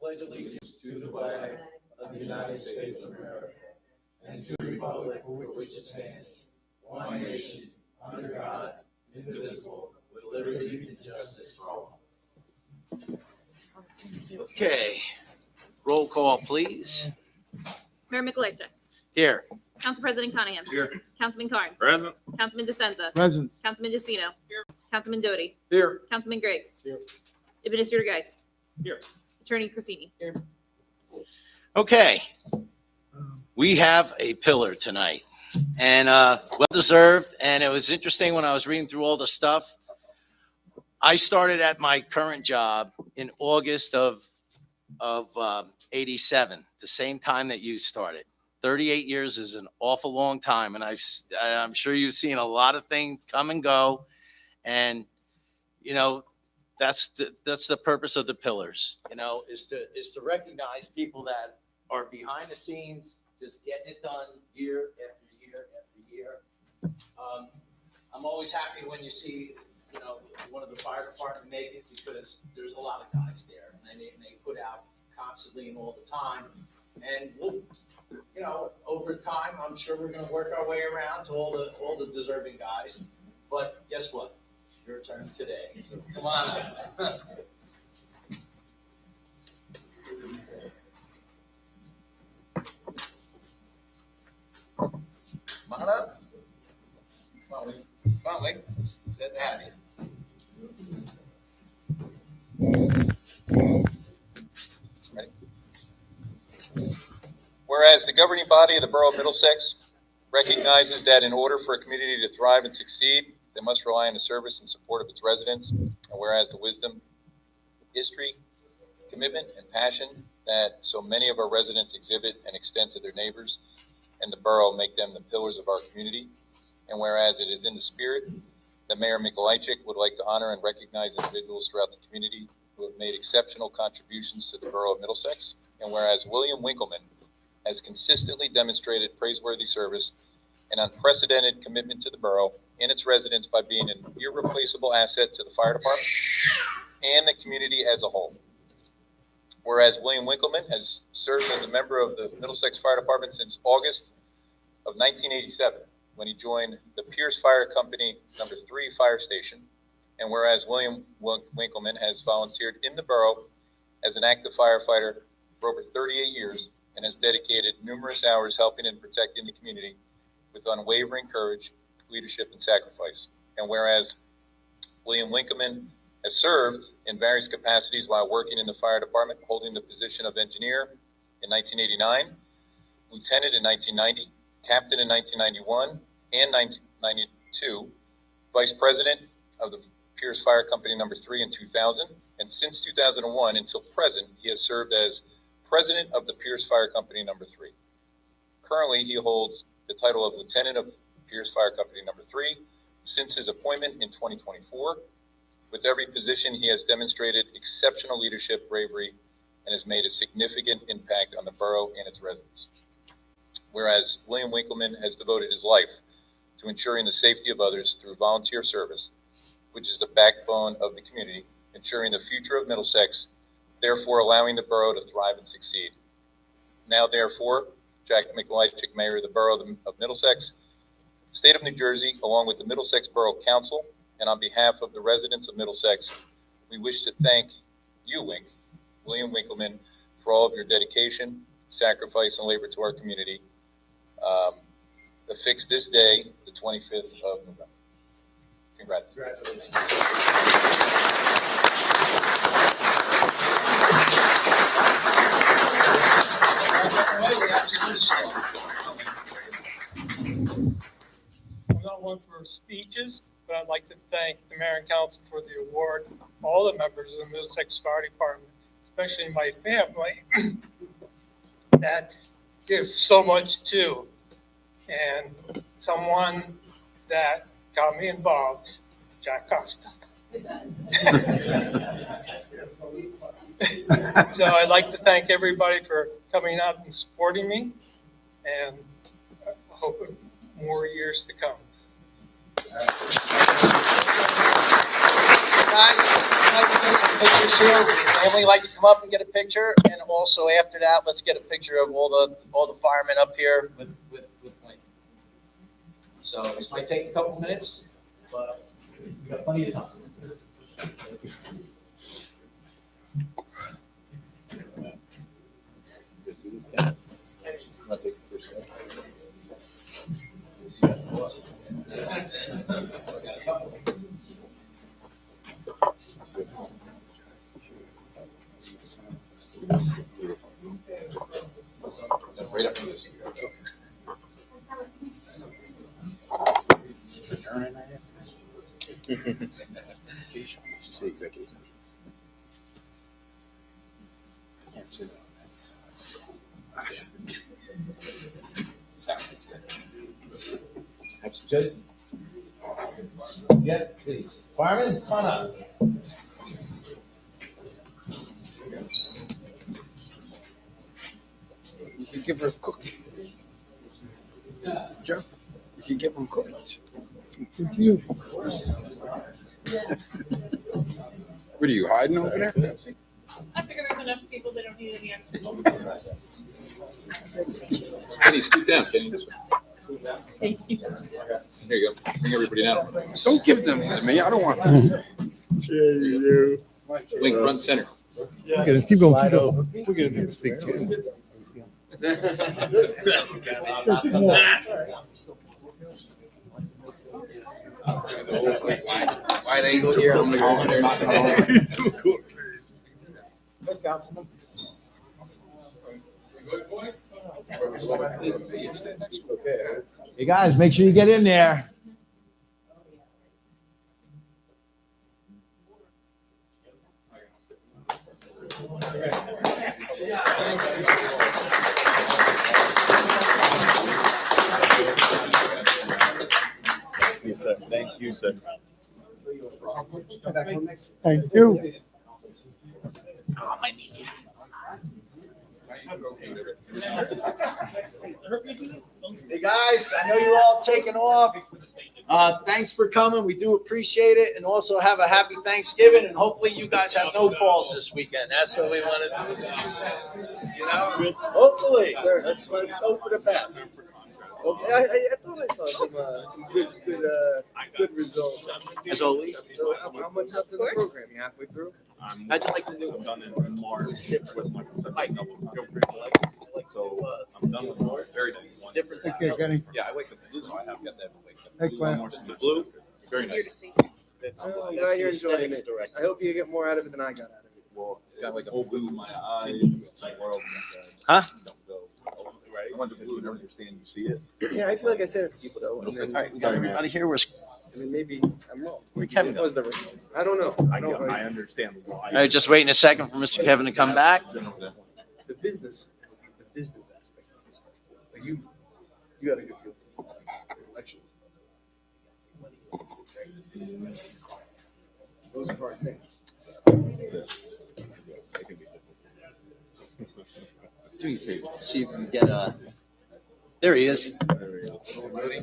pledge allegiance to the flag of the United States of America and to the republic for which it stands, one nation, under God, indivisible, with liberty and justice for all. Okay, roll call, please. Mayor Middlesex. Here. Council President Conahan. Here. Councilman Carnes. Present. Councilman DeSenza. Present. Councilman DeCino. Here. Councilman Doty. Here. Councilman Griggs. Here. Administrator Geist. Here. Attorney Cressini. Here. Okay, we have a pillar tonight, and well deserved. And it was interesting when I was reading through all the stuff. I started at my current job in August of '87, the same time that you started. 38 years is an awful long time, and I'm sure you've seen a lot of things come and go, and you know that's the purpose of the pillars. You know, is to recognize people that are behind the scenes, just getting it done year after year after year. I'm always happy when you see, you know, one of the fire department make it, because there's a lot of guys there, and they put out constantly and all the time. And we'll, you know, over time, I'm sure we're going to work our way around to all the deserving guys. But guess what? Your turn today. So come on up. Come on up. Come on, Lee. Good to have you. Ready? Whereas the governing body of the Borough of Middlesex recognizes that in order for a community to thrive and succeed, they must rely on the service and support of its residents. And whereas the wisdom, history, commitment, and passion that so many of our residents exhibit and extend to their neighbors and the borough make them the pillars of our community. And whereas it is in the spirit that Mayor Middlesex would like to honor and recognize individuals throughout the community who have made exceptional contributions to the Borough of Middlesex. And whereas William Winkleman has consistently demonstrated praiseworthy service and unprecedented commitment to the borough and its residents by being an irreplaceable asset to the fire department and the community as a whole. Whereas William Winkleman has served as a member of the Middlesex Fire Department since August of 1987, when he joined the Pierce Fire Company No. 3 Fire Station. And whereas William Winkleman has volunteered in the borough as an active firefighter for over 38 years and has dedicated numerous hours helping and protecting the community with unwavering courage, leadership, and sacrifice. And whereas William Winkleman has served in various capacities while working in the fire department, holding the position of engineer in 1989, lieutenant in 1990, captain in 1991 and 1992, vice president of the Pierce Fire Company No. 3 in 2000, and since 2001 until present, he has served as president of the Pierce Fire Company No. 3. Currently, he holds the title of lieutenant of Pierce Fire Company No. 3 since his appointment in 2024. With every position, he has demonstrated exceptional leadership, bravery, and has made a significant impact on the borough and its residents. Whereas William Winkleman has devoted his life to ensuring the safety of others through volunteer service, which is the backbone of the community, ensuring the future of Middlesex, therefore allowing the borough to thrive and succeed. Now, therefore, Jack Middlesex, Mayor of the Borough of Middlesex, State of New Jersey, along with the Middlesex Borough Council, and on behalf of the residents of Middlesex, we wish to thank you, William Winkleman, for all of your dedication, sacrifice, and labor to our community. Affixed this day, the 25th of November. Congrats. Congratulations. I'm not one for speeches, but I'd like to thank the Mayor and Council for the award, all the members of the Middlesex Fire Department, especially my family, that gives so much too. And someone that got me involved, Jack Costa. So I'd like to thank everybody for coming out and supporting me, and I hope more years to come. Guys, like to get some pictures here. Would your family like to come up and get a picture? And also after that, let's get a picture of all the firemen up here with Wayne. So this might take a couple minutes, but we got plenty of time. Right up to this. Say executive session. Can't sit have some judges. Yeah, please. Fireman, come on up. You should give her a cookie. Joe, you should give them cookies. Good for you. What are you hiding over there? I figure there's enough people that don't need any extra. Kenny, scoot down, Kenny. Thank you. Here you go. Bring everybody down. Don't give them to me. I don't want them. Wing front center. Look at him, keep going. Look at him, big kid. Wide angle here. I'm gonna go in there. Hey, guys, make sure you get in there. Thank you, sir. Thank you. Hey guys, I know you're all taking off. Thanks for coming. We do appreciate it, and also have a happy Thanksgiving. And hopefully, you guys have no calls this weekend. That's what we want to do. You know, hopefully. Let's hope for the best. Okay, I thought I saw some good results. As always. So how much left in the program? You halfway through? How'd you like to do it? I'm done in March with my so I'm done with March. Very nice one. Different. Okay, Kenny. Yeah, I wake up blue, so I have got that wake up. Hey, Blue, Clint. more the blue. Very It's easier to nice. see. I'm glad you're enjoying it. I hope you get more out of it than I got out of it. Well, it's got like a whole blue in my eyes. It's like world inside. Huh? Don't go. Right. I want the blue and understand you see it. Yeah, I feel like I said it to people though. No, And then, All right, we got everybody here. Where's I mean, maybe I'm wrong. Where Kevin What was the result? I don't know. I understand why. all right? Just waiting a second for Mr. Kevin to come back. The business aspect. Like you got a good feel for elections. Those are hard things. Do me a favor. See if you can get a. There he is. All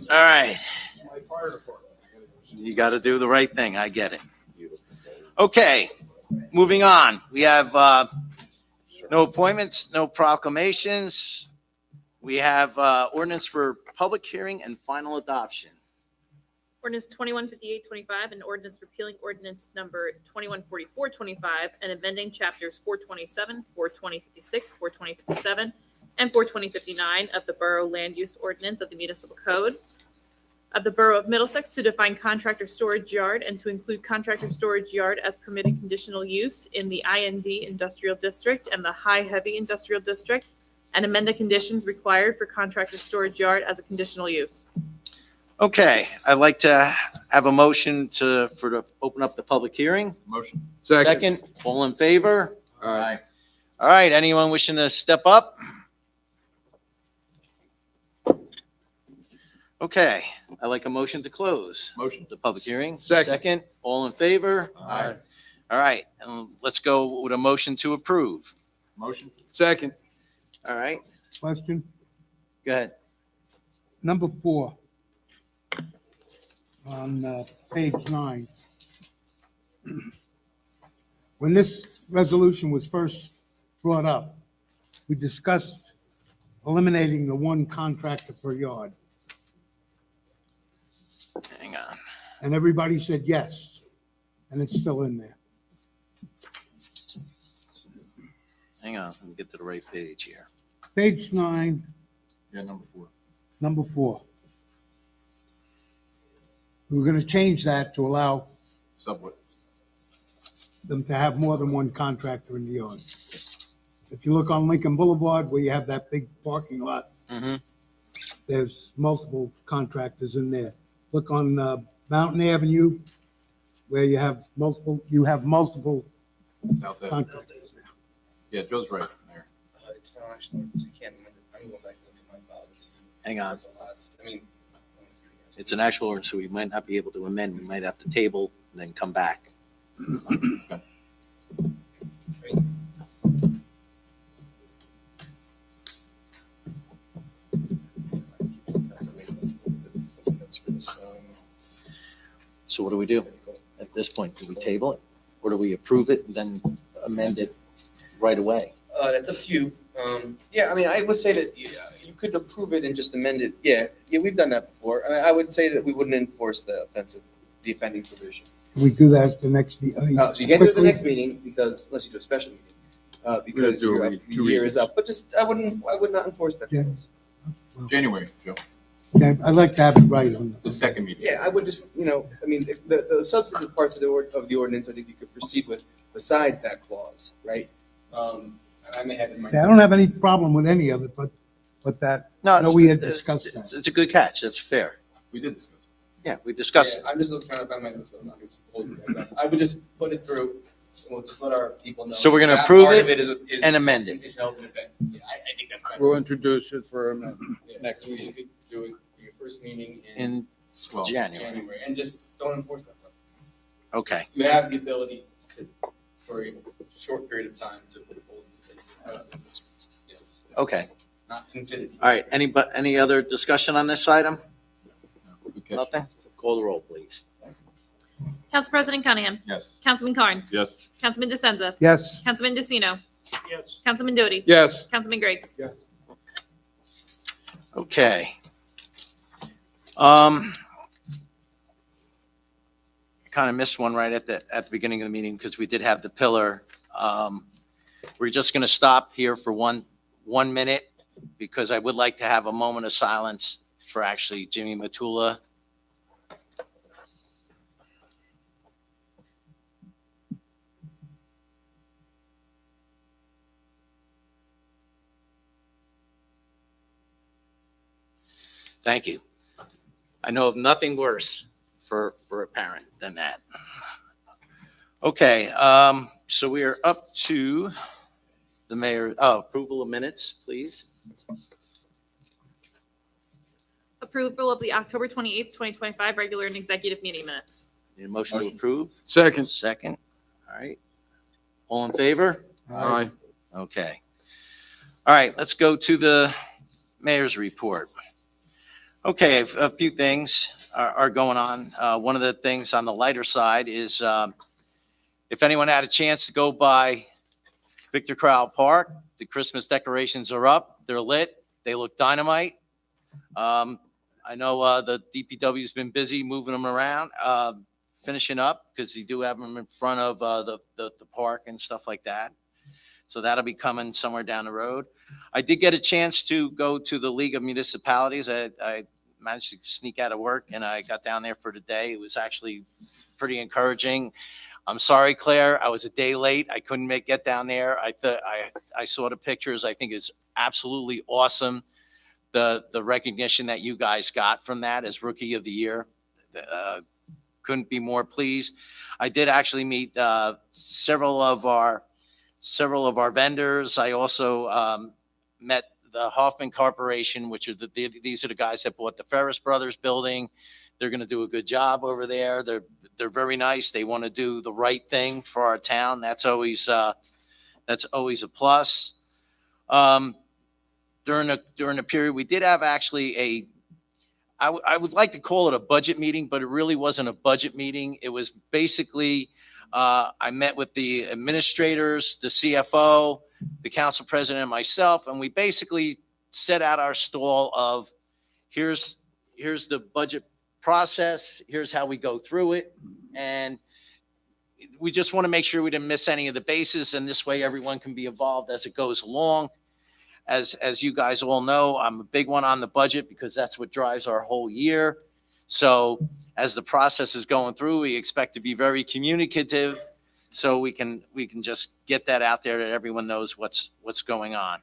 right. You got to do the right thing. I get it. Okay. Moving on. We have no appointments, no proclamations. We have ordinance for public hearing and final adoption. Ordinance 215825, an ordinance repealing ordinance number 214425 and amending chapters 427, 42056, 42057, and 42059 of the Borough Land Use Ordinance of the Municipal Code of the Borough of Middlesex to define contractor storage yard and to include contractor storage yard as permitted conditional use in the IND Industrial District and the High Heavy Industrial District, and amend the conditions required for contractor storage yard as a conditional use. Okay, I'd like to have a motion to open up the public hearing. Motion. Second, all in favor? Aye. All right, anyone wishing to step up? Okay, I'd like a motion to close Motion. the public hearing. Second. All in favor? Aye. All right, let's go with a motion to approve. Motion. Second. All right, Question, go ahead. number 4 on page 9. when this resolution was first brought up, we discussed eliminating the one contractor per yard, Hang on. and everybody said yes, and it's still in there. Hang on. Let me get to the right page here. Page 9, Yeah, number 4. number 4. We're going to change that to allow Subway. them to have more than one contractor in the yard. If you look on Lincoln Boulevard, where you have that big parking lot, Mm-hmm. there's multiple contractors in there. Look on Mountain Avenue, where you have multiple South Ave. contractors there. Yeah, Joe's right, Mayor. It's final action, so you can't amend it. I'm going back to look at my files. Hang on. The last, I mean. It's an actual ordinance, so we might not be able to amend. We might have to table and then come back. Okay. So what do we do at this point? Do we table it? Or do we approve it and then amend it right away? That's up to you. Yeah, I mean, I would say that you could approve it and just amend it. Yeah, we've done that before. I would say that we wouldn't enforce the offending provision. Can we do that at the next meeting? So you can't do it at the next meeting because, unless you do a special meeting, because do your it the 2 year weeks. is up. But just, I would not enforce that. Yeah. January, Joe. Okay, I'd like to have it right on The second meeting. Yeah, I would just, I mean, the substantive parts of the ordinance, I think you could proceed with besides that clause, right? And I may have it in my. I don't have any problem with any of it, but that, no, we had discussed that. It's a good catch. That's fair. We did discuss it. Yeah, we discussed it. I'm just trying to find my notes, but I'm not going to hold you guys up. I would just put it through, and we'll just let our people know. So we're gonna that approve part it of is and amend it. Is held in advance. Yeah, I think that's fine. We'll introduce it for amendment. Next week, you could do it for your first meeting in In Well, January. January, and just don't enforce that part. Okay. You have the ability to, for a short period of time to withhold. Yes, Okay. not infinity. All right. Any other discussion on this item? good catch. Nothing? Call the roll, please. Council President Cunningham. Yes. Councilman Carnes. Yes. Councilman DeSenza. Yes, Councilman DeCino. Yes. Councilman Doty. Yes. Councilman Griggs. Okay. Kind of missed one right at the beginning of the meeting because we did have the pillar. We're just going to stop here for one minute because I would like to have a moment of silence for actually Jimmy Matula. Thank you. I know of nothing worse for a parent than that. Okay, so we are up to the mayor, approval of minutes, please. Approval of the October 28th, 2025 regular and executive meeting minutes. Need a motion to approve? Second. Second. All right. All in favor? Aye. Okay. All right, let's go to the mayor's report. Okay, a few things are going on. One of the things on the lighter side is if anyone had a chance to go by Victor Crowell Park, the Christmas decorations are up. They're lit. They look dynamite. I know the DPW's been busy moving them around, finishing up because you do have them in front of the park and stuff like that. So that'll be coming somewhere down the road. I did get a chance to go to the League of Municipalities. I managed to sneak out of work and I got down there for the day. It was actually pretty encouraging. I'm sorry, Claire, I was a day late. I couldn't get down there. I saw the pictures. I think it's absolutely awesome. The recognition that you guys got from that as Rookie of the Year. Couldn't be more pleased. I did actually meet several of our vendors. I also met the Hoffman Corporation, which are these are the guys that bought the Ferris Brothers building. They're going to do a good job over there. They're very nice. They want to do the right thing for our town. That's always a plus. During the period, we did have actually I would like to call it a budget meeting, but it really wasn't a budget meeting. It was basically I met with the administrators, the CFO, the council president, and myself, and we basically set out our stall of here's the budget process, here's how we go through it, and we just want to make sure we didn't miss any of the bases, and this way everyone can be involved as it goes along. As you guys all know, I'm a big one on the budget because that's what drives our whole year. So as the process is going through, we expect to be very communicative so we can just get that out there that everyone knows what's going on.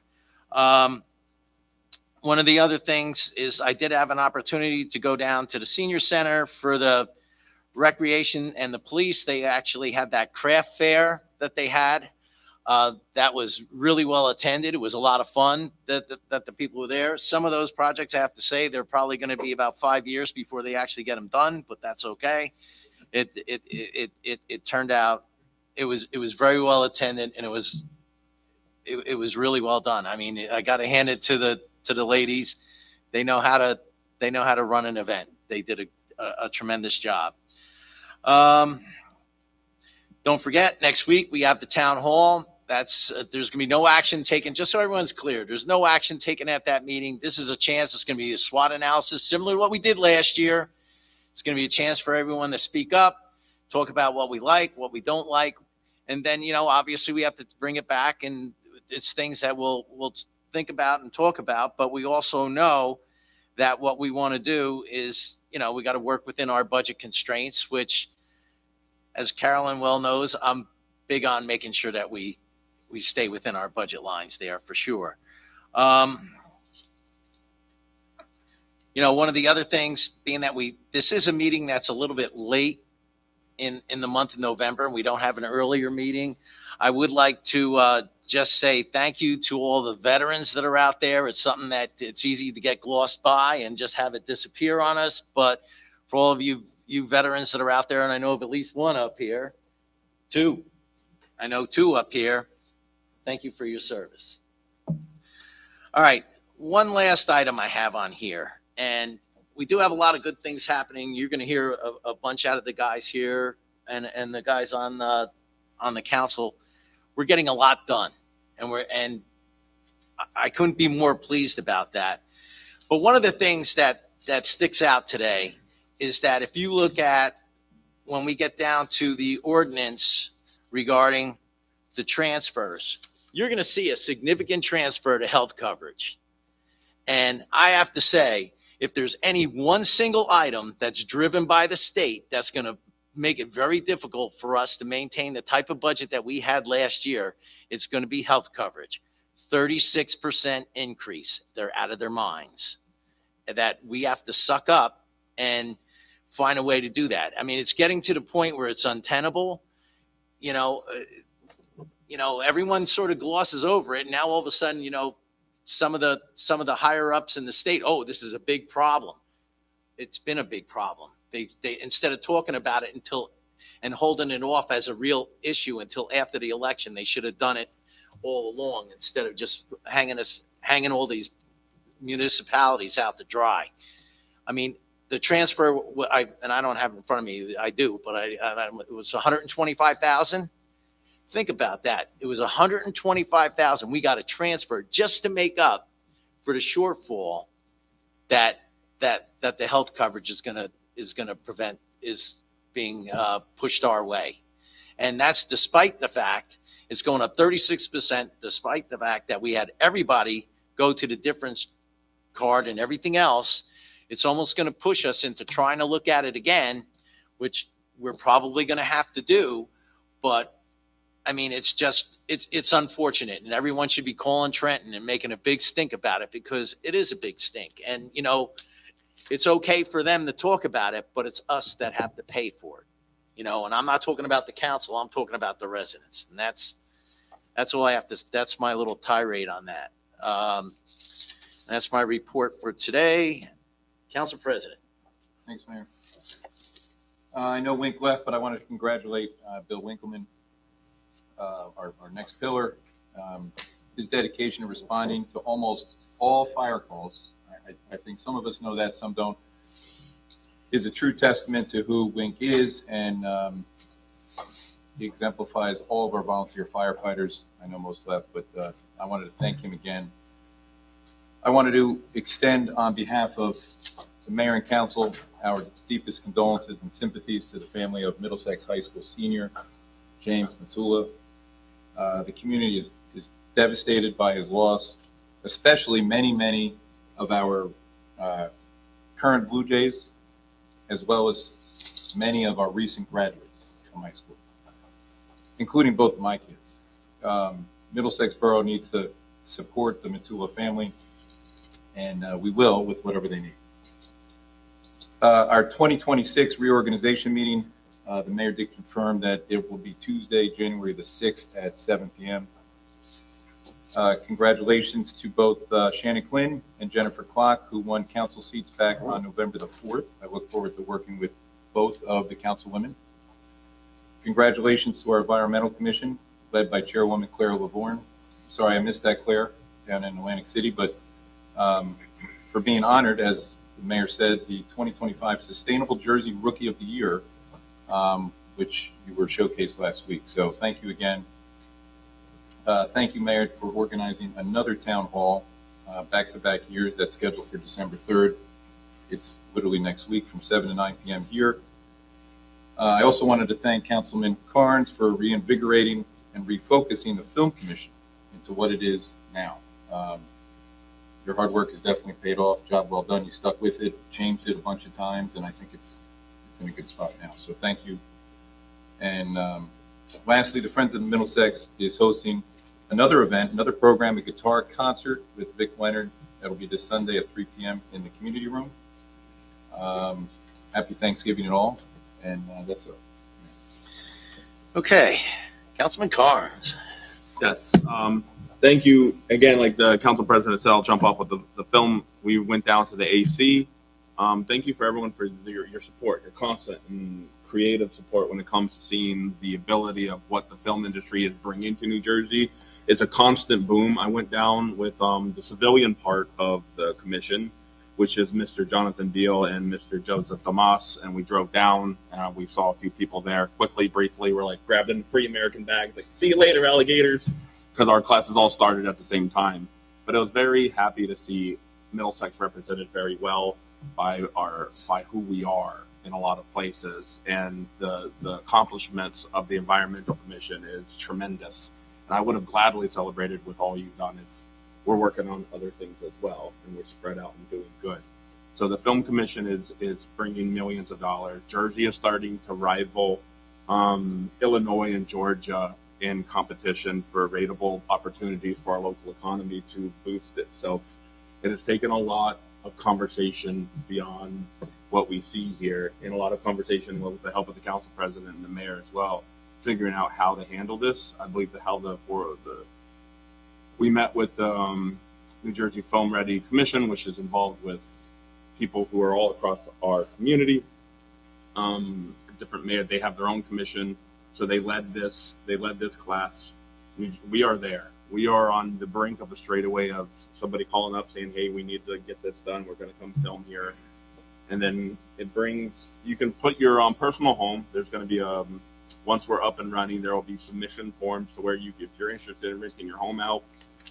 One of the other things is I did have an opportunity to go down to the senior center for the recreation and the police. They actually had that craft fair that they had. That was really well attended. It was a lot of fun that the people were there. Some of those projects, I have to say, they're probably going to be about 5 years before they actually get them done, but that's okay. It turned out it was very well attended, and it was really well done. I mean, I got to hand it to the ladies. They know how to run an event. They did a tremendous job. Don't forget, next week we have the town hall. There's going to be no action taken, just so everyone's clear. There's no action taken at that meeting. This is a chance. It's going to be a SWOT analysis, similar to what we did last year. It's going to be a chance for everyone to speak up, talk about what we like, what we don't like. And then, obviously we have to bring it back, and it's things that we'll think about and talk about. But we also know that what we want to do is, we got to work within our budget constraints, which, as Carolyn well knows, I'm big on making sure that we stay within our budget lines there for sure. One of the other things being that this is a meeting that's a little bit late in the month of November. We don't have an earlier meeting. I would like to just say thank you to all the veterans that are out there. It's something that it's easy to get glossed by and just have it disappear on us. But for all of you veterans that are out there, and I know of at least one up here, two up here, thank you for your service. All right, one last item I have on here, and we do have a lot of good things happening. You're going to hear a bunch out of the guys here and the guys on the council. We're getting a lot done, and I couldn't be more pleased about that. But one of the things that sticks out today is that if you look at when we get down to the ordinance regarding the transfers, you're going to see a significant transfer to health coverage. And I have to say, if there's any one single item that's driven by the state that's going to make it very difficult for us to maintain the type of budget that we had last year, it's going to be health coverage. 36% increase. They're out of their minds. That we have to suck up and find a way to do that. I mean, it's getting to the point where it's untenable. Everyone sort of glosses over it. And now all of a sudden, some of the higher ups in the state, oh, this is a big problem. It's been a big problem. They instead of talking about it and holding it off as a real issue until after the election, they should have done it all along instead of just hanging all these municipalities out to dry. I mean, the transfer, and I don't have it in front of me, I do, but it was 125,000. Think about that. It was 125,000. We got a transfer just to make up for the shortfall that the health coverage is gonna prevent is being pushed our way, and that's despite the fact it's going up 36%. Despite the fact that we had everybody go to the difference card and everything else, it's almost going to push us into trying to look at it again, which we're probably going to have to do. But I mean, it's unfortunate, and everyone should be calling Trenton and making a big stink about it because it is a big stink. And, it's okay for them to talk about it, but it's us that have to pay for it, and I'm not talking about the council. I'm talking about the residents. And that's all I have to, that's my little tirade on that. That's my report for today. Council President. Thanks, Mayor. I know Wink left, but I wanted to congratulate Bill Winkleman, our next pillar. His dedication to responding to almost all fire calls, I think some of us know that, some don't, is a true testament to who Wink is. And He exemplifies all of our volunteer firefighters. I know most left, but I wanted to thank him again. I wanted to extend on behalf of the mayor and council our deepest condolences and sympathies to the family of Middlesex High School senior James Matsula. The community is devastated by his loss, especially many of our current Blue Jays, as well as many of our recent graduates from high school, including both of my kids. Middlesex Borough needs to support the Matsula family, and we will with whatever they need. Our 2026 reorganization meeting, the mayor did confirm that it will be Tuesday, January the 6th at 7 p.m. Congratulations to both Shannon Quinn and Jennifer Klock, who won council seats back on November the 4th. I look forward to working with both of the councilwomen. Congratulations to our Environmental Commission, led by Chairwoman Claire Lavorne. Sorry I missed that, Claire, down in Atlantic City, but for being honored, as the mayor said, the 2025 Sustainable Jersey Rookie of the Year, which you were showcased last week. So thank you again. Thank you, Mayor, for organizing another town hall, back-to-back years. That's scheduled for December 3rd. It's literally next week from 7 to 9 p.m. here. I also wanted to thank Councilman Carnes for reinvigorating and refocusing the Film Commission into what it is now. Your hard work has definitely paid off. Job well done. You stuck with it, changed it a bunch of times, and I think it's in a good spot now. So thank you. And lastly, the Friends of the Middlesex is hosting another event, another program, a guitar concert with Vic Leonard. That'll be this Sunday at 3 p.m. in the community room. Happy Thanksgiving and all. And that's it. Okay, Councilman Carnes. Yes. Thank you again. Like the council president said, I'll jump off with the film. We went down to the AC. Thank you for everyone for your support, your constant and creative support when it comes to seeing the ability of what the film industry is bringing to New Jersey. It's a constant boom. I went down with the civilian part of the commission, which is Mr. Jonathan Deal and Mr. Joseph Damas, and we drove down. We saw a few people there quickly, briefly. We're like grabbing free American bags, like, see you later, alligators, because our classes all started at the same time. But I was very happy to see Middlesex represented very well by who we are in a lot of places, and the accomplishments of the Environmental Commission is tremendous. And I would have gladly celebrated with all you've done if we're working on other things as well, and we're spread out and doing good. So the Film Commission is bringing millions of dollars. Jersey is starting to rival Illinois and Georgia in competition for rateable opportunities for our local economy to boost itself. It has taken a lot of conversation beyond what we see here, and a lot of conversation with the help of the council president and the mayor as well, figuring out how to handle this. I believe we met with the New Jersey Film Ready Commission, which is involved with people who are all across our community. Different mayor, they have their own commission, so they led this class. We are there. We are on the brink of a straightaway of somebody calling up saying, "Hey, we need to get this done. We're going to come film here." And then you can put your personal home. There's going to be once we're up and running, there will be submission forms to where if you're interested in renting your home out,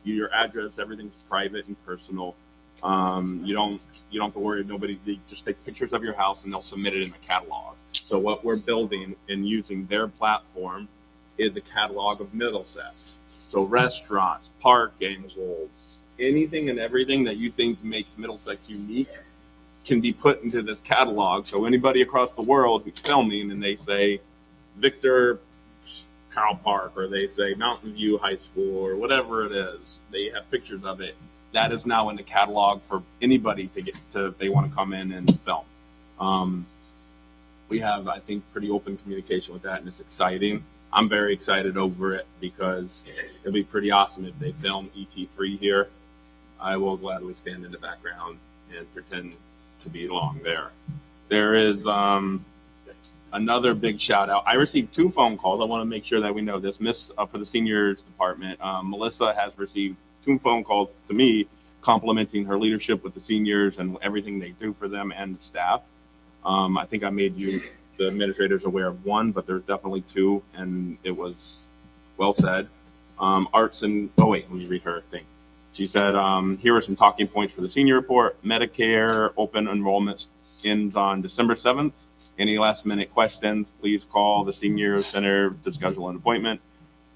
your address, everything's private and personal. You don't have to worry. They just take pictures of your house and they'll submit it in a catalog. So what we're building and using their platform is a catalog of Middlesex. So restaurants, parking, anything and everything that you think makes Middlesex unique can be put into this catalog. So anybody across the world who's filming and they say Victor Carl Park, or they say Mountain View High School, or whatever it is, they have pictures of it. That is now in the catalog for anybody to get to if they want to come in and film. We have, I think, pretty open communication with that, and it's exciting. I'm very excited over it because it'll be pretty awesome if they film ET3 here. I will gladly stand in the background and pretend to be along there. There is another big shout out. I received 2 phone calls. I want to make sure that we know this. For the seniors department, Melissa has received 2 phone calls to me complimenting her leadership with the seniors and everything they do for them and the staff. I think I made you the administrator's aware of one, but there's definitely two, and it was well said. Arts and, oh wait, let me read her thing. She said, here are some talking points for the senior report. Medicare open enrollment ends on December 7th. Any last minute questions, please call the senior center to schedule an appointment.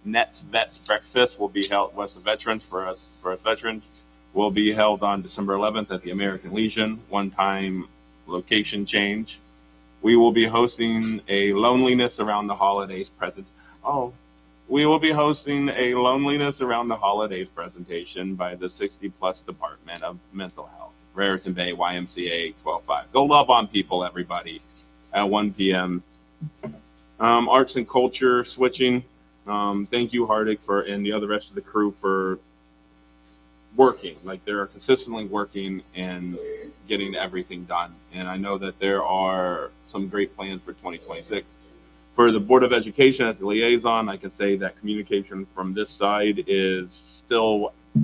Nets Vets Breakfast will be held, West of Veterans for us veterans, will be held on December 11th at the American Legion, one-time location change. We will be hosting a loneliness around the holidays we will be hosting a loneliness around the holidays presentation by the 60+ Department of Mental Health, Raritan Bay YMCA 12-5. Go love on people, everybody, at 1 p.m. Arts and culture switching. Thank you, Hardig, and the other rest of the crew for working. Like, they're consistently working and getting everything done. And I know that there are some great plans for 2026. For the Board of Education as the liaison, I can say that communication from this side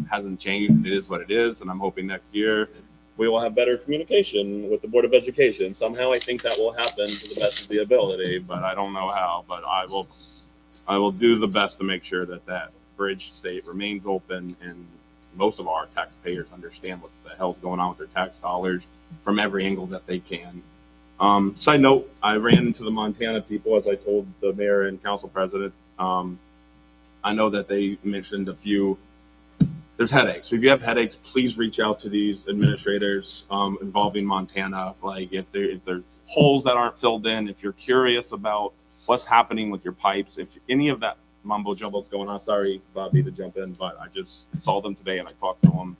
hasn't changed. It is what it is. And I'm hoping next year we will have better communication with the Board of Education. Somehow I think that will happen to the best of the ability, but I don't know how. But I will do the best to make sure that bridge state remains open and most of our taxpayers understand what the hell's going on with their tax dollars from every angle that they can. Side note, I ran into the Montana people, as I told the mayor and council president. I know that they mentioned there's headaches. So if you have headaches, please reach out to these administrators involving Montana. Like if there's holes that aren't filled in, if you're curious about what's happening with your pipes, if any of that mumbo jumbo is going on, sorry, Bobby, to jump in, but I just saw them today and I talked to them.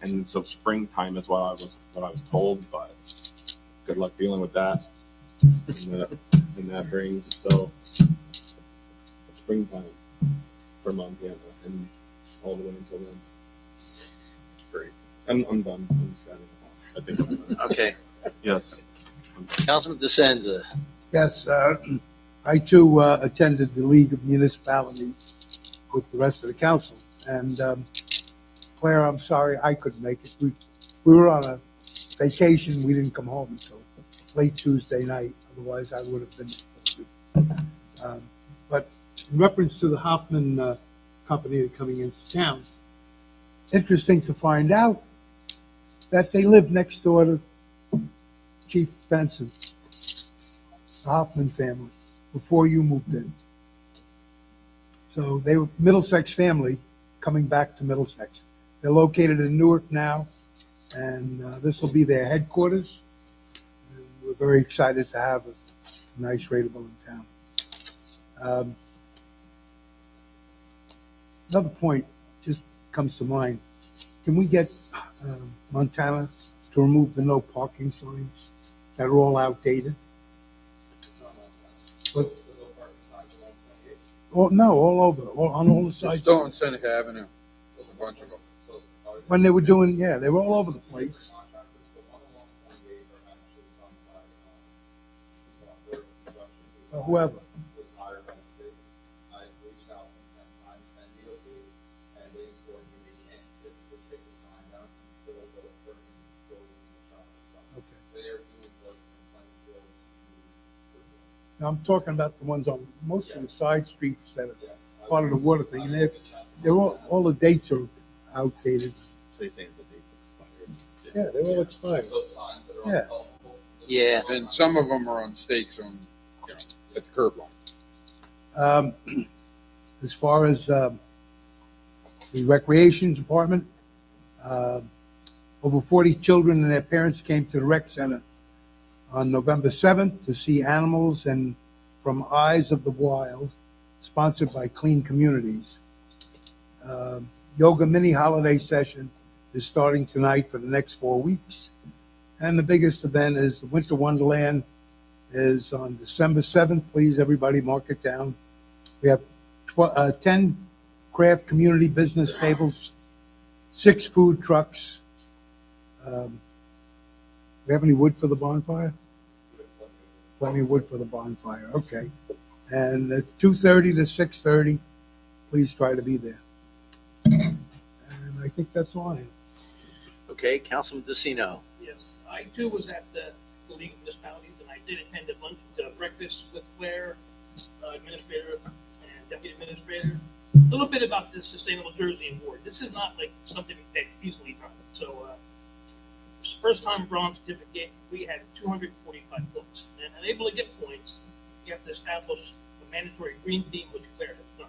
And so springtime is what I was told, but good luck dealing with that. And that brings, so springtime for Montana and all the way until then. Great. I'm done. I'm just I think I'm done. Okay. Yes. Councilman DeSenza. Yes, I too attended the League of Municipalities with the rest of the council. And Claire, I'm sorry I couldn't make it. We were on a vacation. We didn't come home until late Tuesday night. Otherwise, I would have been. But in reference to the Hoffman company coming into town, interesting to find out that they live next door to Chief Benson, the Hoffman family, before you moved in. So they were Middlesex family coming back to Middlesex. They're located in Newark now, and this will be their headquarters. And we're very excited to have a nice rateable in town. Another point just comes to mind. Can we get Montana to remove the no parking signs that are all outdated? But, no, all over, on all the sides. Still on Seneca Avenue. There's a bunch of them. When they were doing, yeah, they were all over the place. Whoever. Now, I'm talking about the ones on most of the side streets that are part of the water thing. And they're all the dates are outdated. So you're saying the dates expired? Yeah, they're all expired. Yeah. Yeah. And some of them are on stakes on, at the curb line. As far as the recreation department, over 40 children and their parents came to the rec center on November 7th to see animals and From Eyes of the Wild, sponsored by Clean Communities. Yoga mini holiday session is starting tonight for the next 4 weeks. And the biggest event is the Winter Wonderland is on December 7th. Please, everybody, mark it down. We have 10 craft community business tables, 6 food trucks. We have any wood for the bonfire? Plenty of wood for the bonfire, okay. And at 2:30 to 6:30, please try to be there. And I think that's all I have. Okay, Councilman DeCino. Yes, I too was at the League of Municipalities, and I did attend a lunch, breakfast with Claire, administrator and deputy administrator. A little bit about the Sustainable Jersey Award. This is not like something that easily done. So, first time bronze certificate, we had 245 points. And unable to get points, you have to establish a mandatory green theme, which Claire has done.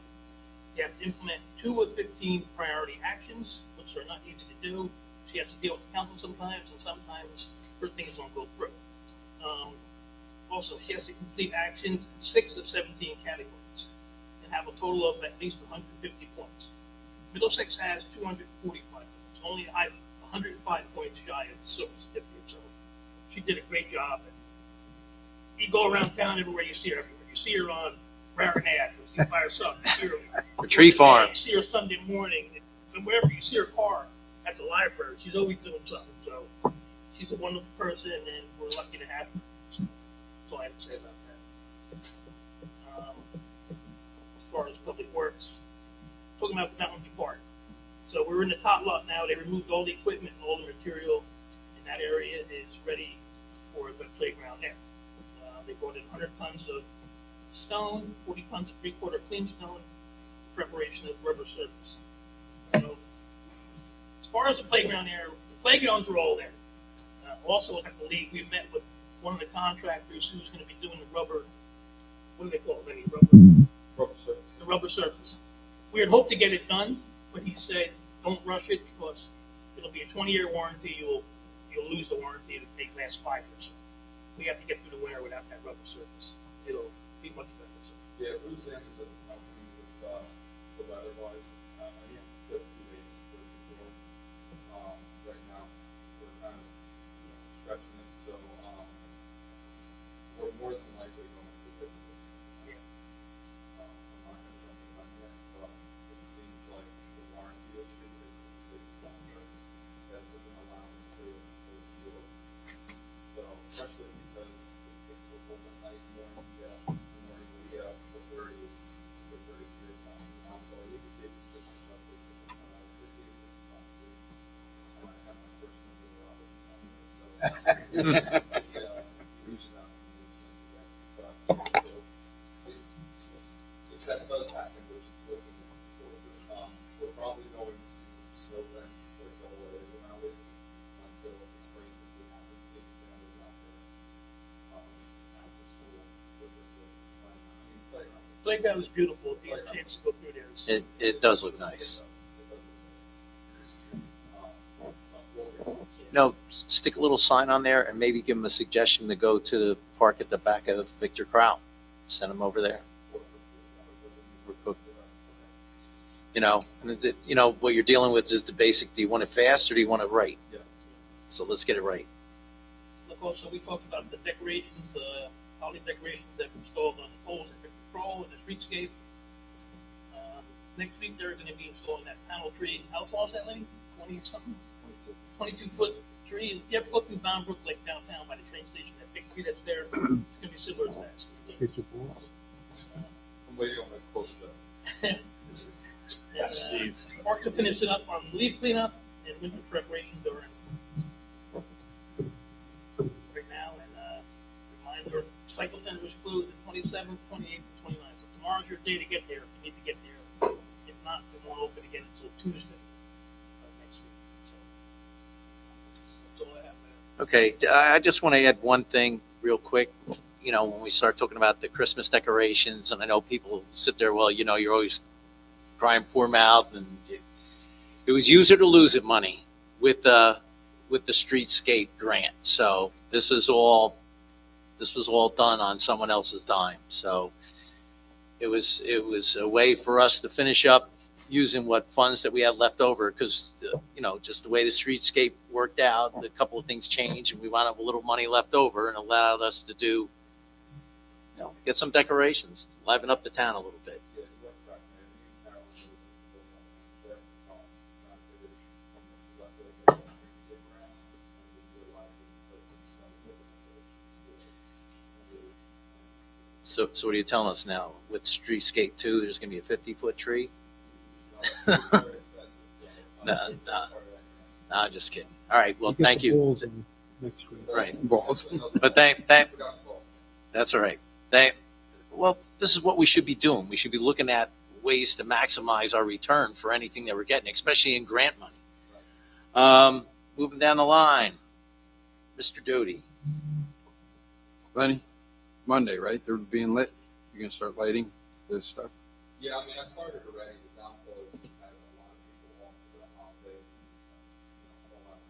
You have to implement 2 of 15 priority actions, which are not easy to do. She has to deal with the council sometimes, and sometimes her things don't go through. Also, she has to complete actions in 6 of 17 categories and have a total of at least 150 points. Middlesex has 245 points, only 105 points shy of the silver certificate. So she did a great job. And you go around town everywhere, you see her everywhere. You see her on Raritan Ave, you see her by herself, you see her The Tree Farm. You see her Sunday morning, and wherever you see her car at the library, she's always doing something. So she's a wonderful person, and we're lucky to have her. So that's all I have to say about that. As far as public works, talking about the Mountain View Park. So we're in the top lot now. They removed all the equipment and all the material in that area is ready for the playground there. They brought in 100 tons of stone, 40 tons of 3/4 clean stone, preparation of rubber surface. So, as far as the playground there, the playgrounds are all there. Also at the league, we met with one of the contractors who's going to be doing the rubber. What do they call it? Any rubber surface. The rubber surface. We had hoped to get it done, but he said don't rush it because it'll be a 20-year warranty. You'll lose the warranty. It may last 5 years. We have to get through the winter without that rubber surface. It'll be much better. So. Yeah, Bruce Sanders at the company with the weather-wise. I took 2 days for it to pour. Right now, we're kind of stretching it, so we're more than likely going to get this. Yeah. I'm not going to jump the gun yet, but it seems like the warranty issue is the biggest factor that doesn't allow me to do it. So, especially because it takes a whole night more before it is on. So it needs to be consistent roughly with the and I have my first number of so reaching out to me but if that does happen, which is looking towards it, we're probably going to snow fence like the whole area around it until the spring if we haven't seen families out there after school with their kids playground. Playground is beautiful. If you get a chance to go through there, It does look nice. No, stick a little sign on there and maybe give them a suggestion to go to the park at the back of Victor Crowell. Send them over there. You know, what you're dealing with is the basic. Do you want it fast or do you want it right? Yeah. So let's get it right. Look, also, we talked about the decorations, holiday decorations that were installed on the poles at Victor Crowell and the streetscape. Next week, they're going to be installing that panel tree. How tall is that, Lenny? 20-something? 22-foot tree. And if you ever go through Boundbrook Lake downtown by the train station, that big tree that's there, it's going to be similar to that. Get your balls. I'm waiting on my quote though. Jeez. Parks are finishing up on leaf cleanup and winter preparations are in right now. And reminder, Cycle Center is closed the 27th, 28th, and 29th. So tomorrow's your day to get there if you need to get there. If not, they won't open again until Tuesday next week. So that's all I have there. Okay, I just want to add one thing real quick. You know, when we start talking about the Christmas decorations, and I know people sit there, well, you know, you're always crying poor mouth, and it was use it or lose it money with the streetscape grant. So this was all done on someone else's dime. So it was a way for us to finish up using what funds that we had left over because, you know, just the way the streetscape worked out, a couple of things changed and we wound up with a little money left over and allowed us to do, you know, get some decorations, liven up the town a little bit. Yeah, you went back there. Me and Carol was there. Not that it's left over and stick around. And we realized that some of those decorations So what are you telling us now? With streetscape 2, there's going to be a 50-foot tree? No, I'm just kidding. All right, well, You get thank the you. balls in next week. Right. Balls. But That's all right. Well, this is what we should be doing. We should be looking at ways to maximize our return for anything that we're getting, especially in grant money. Moving down the line, Mr. Doty. Lenny, Monday, right? They're being lit. You're gonna start lighting this stuff. Yeah, I mean, I started already. The downfall is we had a lot of people off for the holidays and, all that.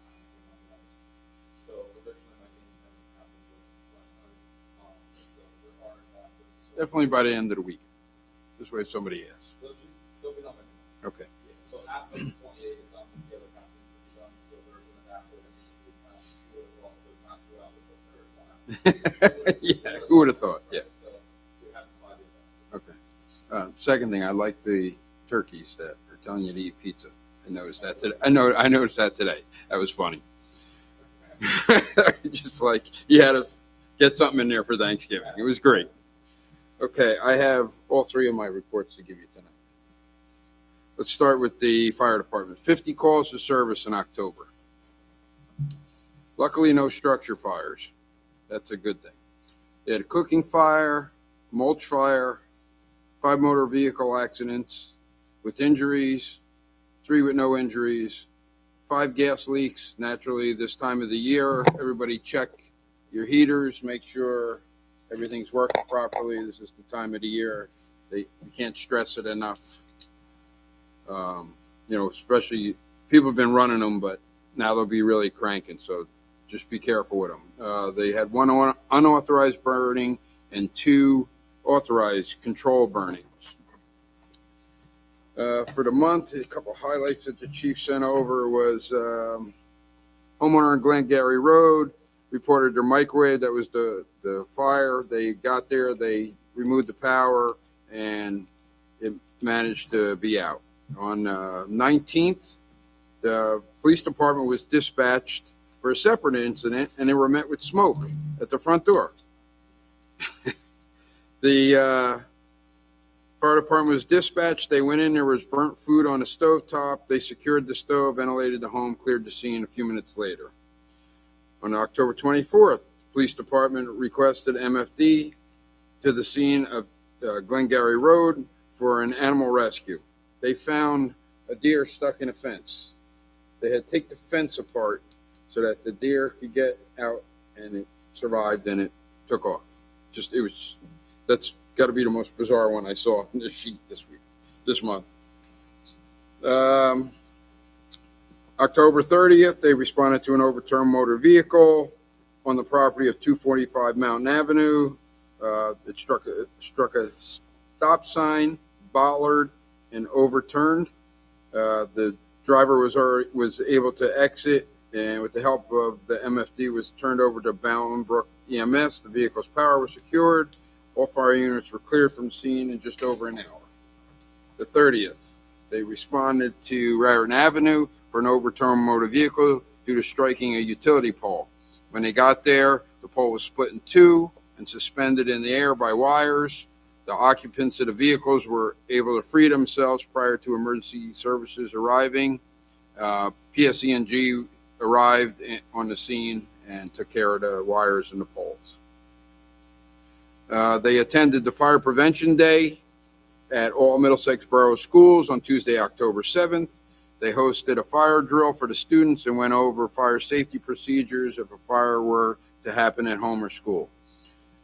So originally my game was happened last night. So we're hard at that. Definitely by the end of the week. This way, if somebody asks. They'll be done by tomorrow. Okay. Yeah, so after the 28th is done, the other companies will be done. So there's an adapter that needs to be attached to it. Well, there's not 2 outlets up there. Yeah, who would have thought? Yeah. So we have to buy the adapter. Okay. Second thing, I like the turkeys that are telling you to eat pizza. I noticed that today. I noticed that today. That was funny. Just like you had to get something in there for Thanksgiving. It was great. Okay, I have all 3 of my reports to give you tonight. Let's start with the fire department. 50 calls to service in October. Luckily, no structure fires. That's a good thing. They had a cooking fire, mulch fire, 5 motor vehicle accidents with injuries, 3 with no injuries, 5 gas leaks. Naturally, this time of the year, everybody check your heaters, make sure everything's working properly. This is the time of the year. You can't stress it enough. Especially people have been running them, but now they'll be really cranking. So just be careful with them. They had 1 unauthorized burning and 2 authorized control burnings. For the month, a couple highlights that the chief sent over was homeowner on Glengarry Road reported their microwave. That was the fire. They got there, they removed the power, and it managed to be out. On 19th, the police department was dispatched for a separate incident, and they were met with smoke at the front door. The fire department was dispatched. They went in. There was burnt food on the stovetop. They secured the stove, ventilated the home, cleared the scene a few minutes later. On October 24th, the police department requested MFD to the scene of Glengarry Road for an animal rescue. They found a deer stuck in a fence. They had to take the fence apart so that the deer could get out, and it survived, and it took off. That's got to be the most bizarre one I saw in this sheet this month. October 30th, they responded to an overturned motor vehicle on the property of 245 Mountain Avenue. It struck a stop sign, bollard, and overturned. The driver was able to exit, and with the help of the MFD, was turned over to Boundbrook EMS. The vehicle's power was secured. All fire units were cleared from the scene in just over an hour. The 30th, they responded to Raritan Avenue for an overturned motor vehicle due to striking a utility pole. When they got there, the pole was split in 2 and suspended in the air by wires. The occupants of the vehicles were able to free themselves prior to emergency services arriving. PSE&G arrived on the scene and took care of the wires and the poles. They attended the Fire Prevention Day at all Middlesex Borough schools on Tuesday, October 7th. They hosted a fire drill for the students and went over fire safety procedures if a fire were to happen at home or school.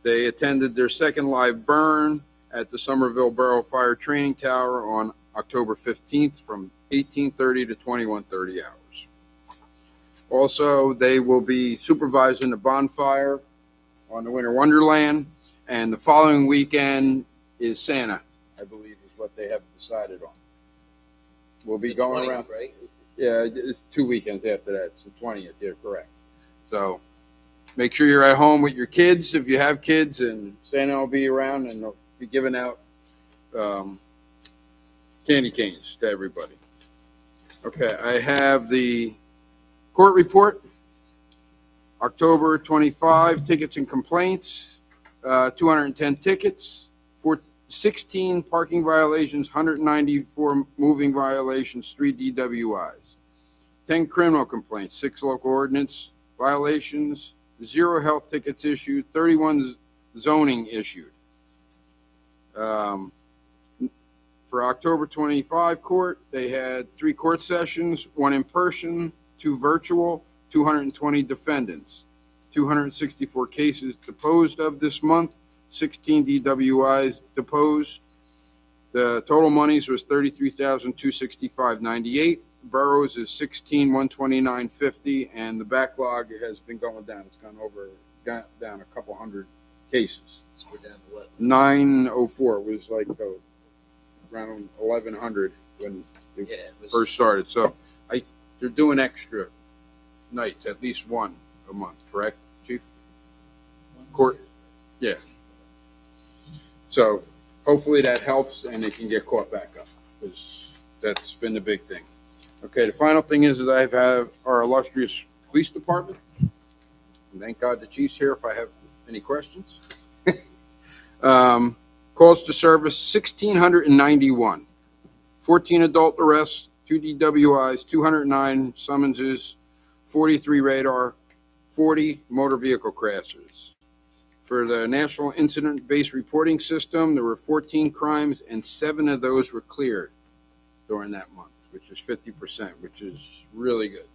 They attended their second live burn at the Somerville Borough Fire Training Tower on October 15th from 18:30 to 21:30 hours. Also, they will be supervising the bonfire on the Winter Wonderland, and the following weekend is Santa, I believe is what they have decided on. We'll be going 20th, around. right? Yeah, it's 2 weekends after that. It's the 20th. Yeah, correct. So make sure you're at home with your kids if you have kids, and Santa will be around, and they'll be giving out candy canes to everybody. Okay, I have the court report. October 25, tickets and complaints, 210 tickets, 16 parking violations, 194 moving violations, 3 DWIs, 10 criminal complaints, 6 local ordinance violations, 0 health tickets issued, 31 zoning issued. For October 25 court, they had 3 court sessions, 1 in person, 2 virtual, 220 defendants, 264 cases deposed of this month, 16 DWIs deposed. The total monies was $33,265.98. Boroughs is $16,129.50, and the backlog has been going down. It's gone down a couple hundred cases. We're down to what? 904 was like around 1,100 when it Yeah, it was. first started. So they're doing extra nights, at least 1 a month, correct, Chief? Court, yeah. So hopefully that helps and they can get caught back up, because that's been the big thing. Okay, the final thing is that I have our illustrious police department. And thank God the chief's here if I have any questions. Calls to service 1,691. 14 adult arrests, 2 DWIs, 209 summonses, 43 radar, 40 motor vehicle crashes. For the National Incident-Based Reporting System, there were 14 crimes, and 7 of those were cleared during that month, which is 50%, which is really good.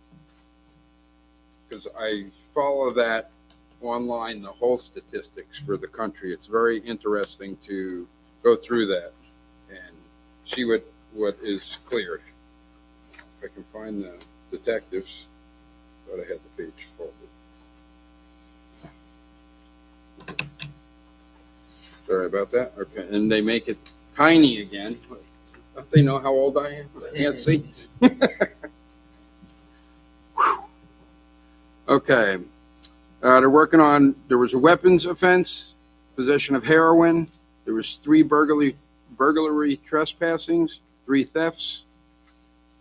Because I follow that online, the whole statistics for the country. It's very interesting to go through that and see what is cleared. If I can find the detectives, thought I had the page folded. Sorry about that. Okay, and they make it tiny again. Don't they know how old I am? I can't see. Okay. They're working on, there was a weapons offense, possession of heroin. There was 3 burglary trespassings, 3 thefts,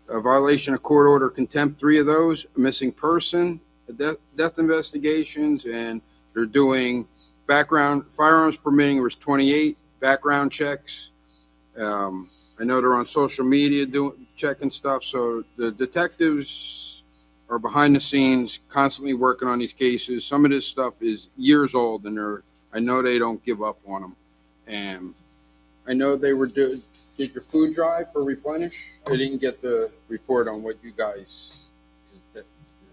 a violation of court order contempt, 3 of those, a missing person, death investigations, and they're doing background, firearms permitting was 28, background checks. I know they're on social media checking stuff, so the detectives are behind the scenes, constantly working on these cases. Some of this stuff is years old, and I know they don't give up on them. And I know they were did your food drive for replenish. I didn't get the report on what you guys. Is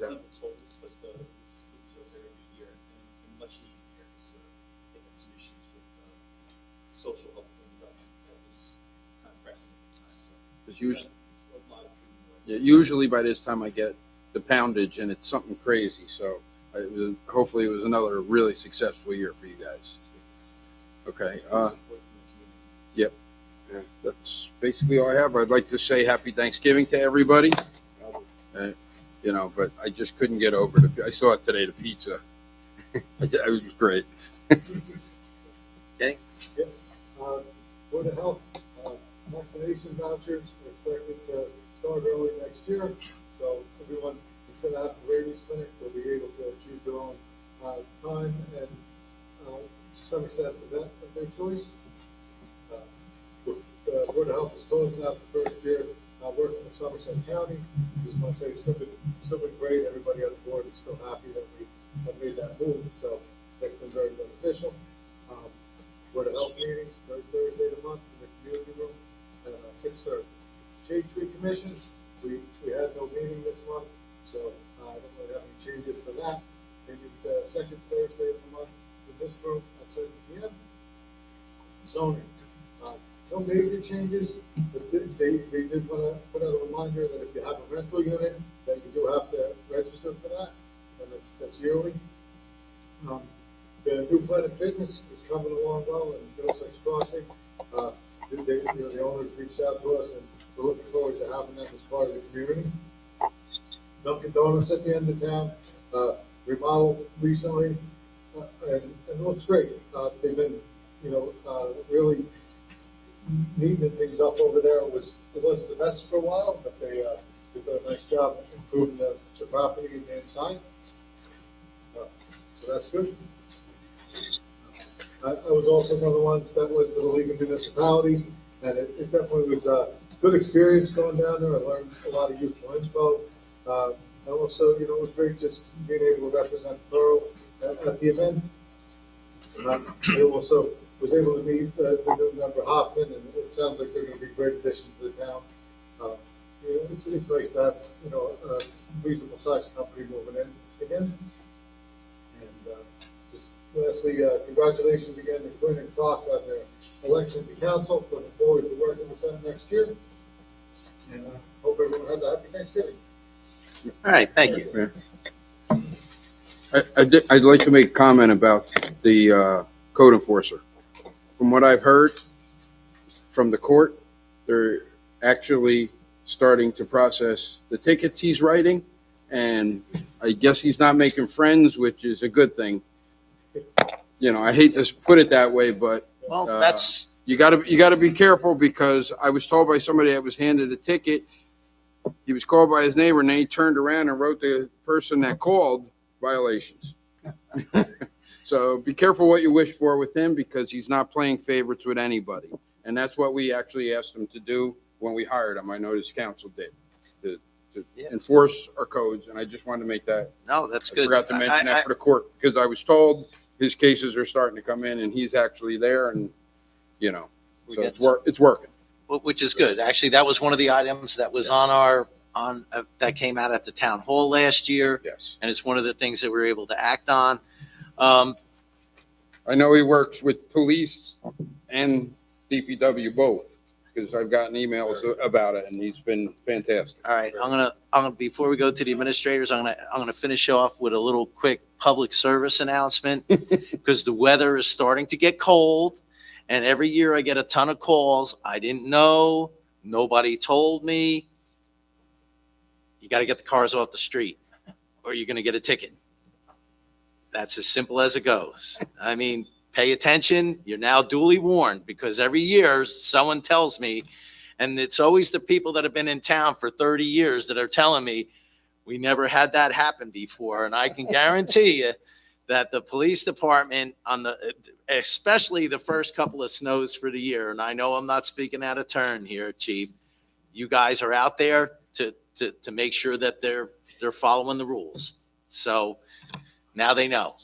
that, social help that was kind of pressing at the time. So because usually, a lot of yeah, usually by this time I get the poundage and it's something crazy. So hopefully it was another really successful year for you guys. Okay. Yep. Yeah, that's basically all I have. I'd like to say happy Thanksgiving to everybody. But I just couldn't get over it. I saw it today, the pizza. It was great. Okay. Yes. Board of Health, vaccination vouchers are expected to start early next year. So everyone, instead of having a rabies clinic, will be able to choose their own time and to some extent the vet of their choice. The Board of Health is closing out the first year working with Somerset County. Just want to say it's still been great. Everybody on the board is still happy that we have made that move. So that's been very beneficial. Board of Health meetings, third Thursday of the month in the community room at 6:30. Shade Tree Commission, we had no meeting this month, so I don't really have any changes for that. They meet the second Thursday of the month in this room at 7 p.m. Zoning, no major changes, but they did want to put out a reminder that if you have a rental unit, that you do have to register for that, and that's yearly. The new Planet Fitness is coming along well in Middlesex Crossing. The owners reached out to us, and we're looking forward to having them as part of the community. Dunkin' Donuts at the end of town, remodeled recently, and it looks great. They've been, really neatening things up over there. It wasn't the best for a while, but they've done a nice job improving the property and the inside. So that's good. I was also one of the ones that went to the League of Municipalities, and it definitely was a good experience going down there. I learned a lot of useful info. And also, it was great just being able to represent the borough at the event. I also was able to meet the new member Hoffman, and it sounds like they're gonna be a great addition to the town. It's nice to have, a reasonable sized company moving in again. And, just lastly, congratulations again to Quinn and Talk on their election to council. Looking forward to working with them next year. And, hope everyone has a happy Thanksgiving. All right, thank you. I'd like to make a comment about the code enforcer. From what I've heard from the court, they're actually starting to process the tickets he's writing, and I guess he's not making friends, which is a good thing. I hate to put it that way, but Well, that's, you gotta be careful, because I was told by somebody that was handed a ticket, he was called by his neighbor, and then he turned around and wrote the person that called violations. So be careful what you wish for with him, because he's not playing favorites with anybody. And that's what we actually asked him to do when we hired him. I know this council did, to Yeah. enforce our codes. And I just wanted to make that, no, that's I good. forgot to mention that for the court, because I was told his cases are starting to come in, and he's actually there, and, We so get it's working. which is good. Actually, that was one of the items that was on that came out at the town hall last year, Yes. and it's one of the things that we were able to act on. I know he works with police and DPW both, because I've gotten emails about it, and he's been fantastic. All right, I'm gonna before we go to the administrators, I'm gonna finish off with a little quick public service announcement, because the weather is starting to get cold, and every year I get a ton of calls. I didn't know, nobody told me. You got to get the cars off the street, or you're gonna get a ticket. That's as simple as it goes. I mean, pay attention. You're now duly warned, because every year someone tells me, and it's always the people that have been in town for 30 years that are telling me, we never had that happen before. And I can guarantee you that the police department, especially the first couple of snows for the year, and I know I'm not speaking out of turn here, Chief, you guys are out there to make sure that they're following the rules. So now they know.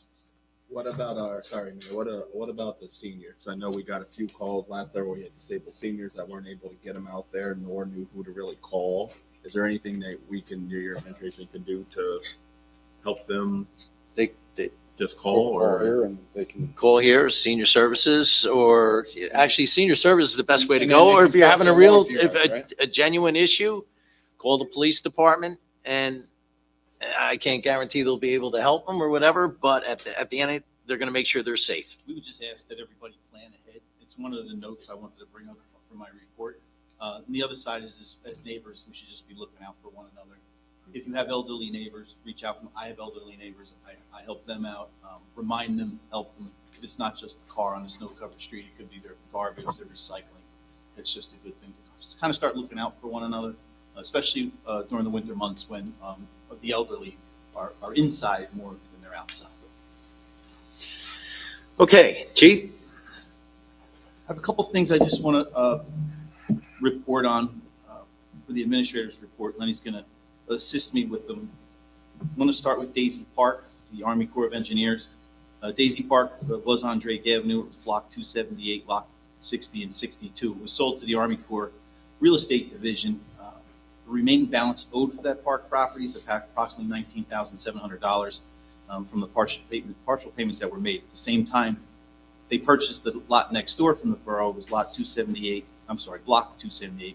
What about Mayor, what about the seniors? I know we got a few calls last year where we had disabled seniors that weren't able to get them out there, nor knew who to really call. Is there anything that your administration can do to help them? They Just call, or here, and they can. call here, senior services, or actually senior services is the best way to And go. then they Or can if you're pass having a it real, along to you guys, right? a genuine issue, call the police department, and I can't guarantee they'll be able to help them or whatever, but at the end, they're going to make sure they're safe. We would just ask that everybody plan ahead. It's one of the notes I wanted to bring up for my report. And the other side is as neighbors, we should just be looking out for one another. If you have elderly neighbors, reach out. I have elderly neighbors. I help them out, remind them, help them. It's not just the car on a snow-covered street. It could be their garbage, their recycling. It's just a good thing to kind of start looking out for one another, especially during the winter months when the elderly are inside more than they're outside. Okay, Chief? I have a couple things I just want to report on for the administrator's report. Lenny's going to assist me with them. I'm going to start with Daisy Park, the Army Corps of Engineers. Daisy Park was on Drake Avenue. It was block 278, block 60 and 62. It was sold to the Army Corps Real Estate Division. The remaining balance owed for that park property is approximately $19,700 from the partial payments that were made. At the same time, they purchased the lot next door from the borough. It was block 278,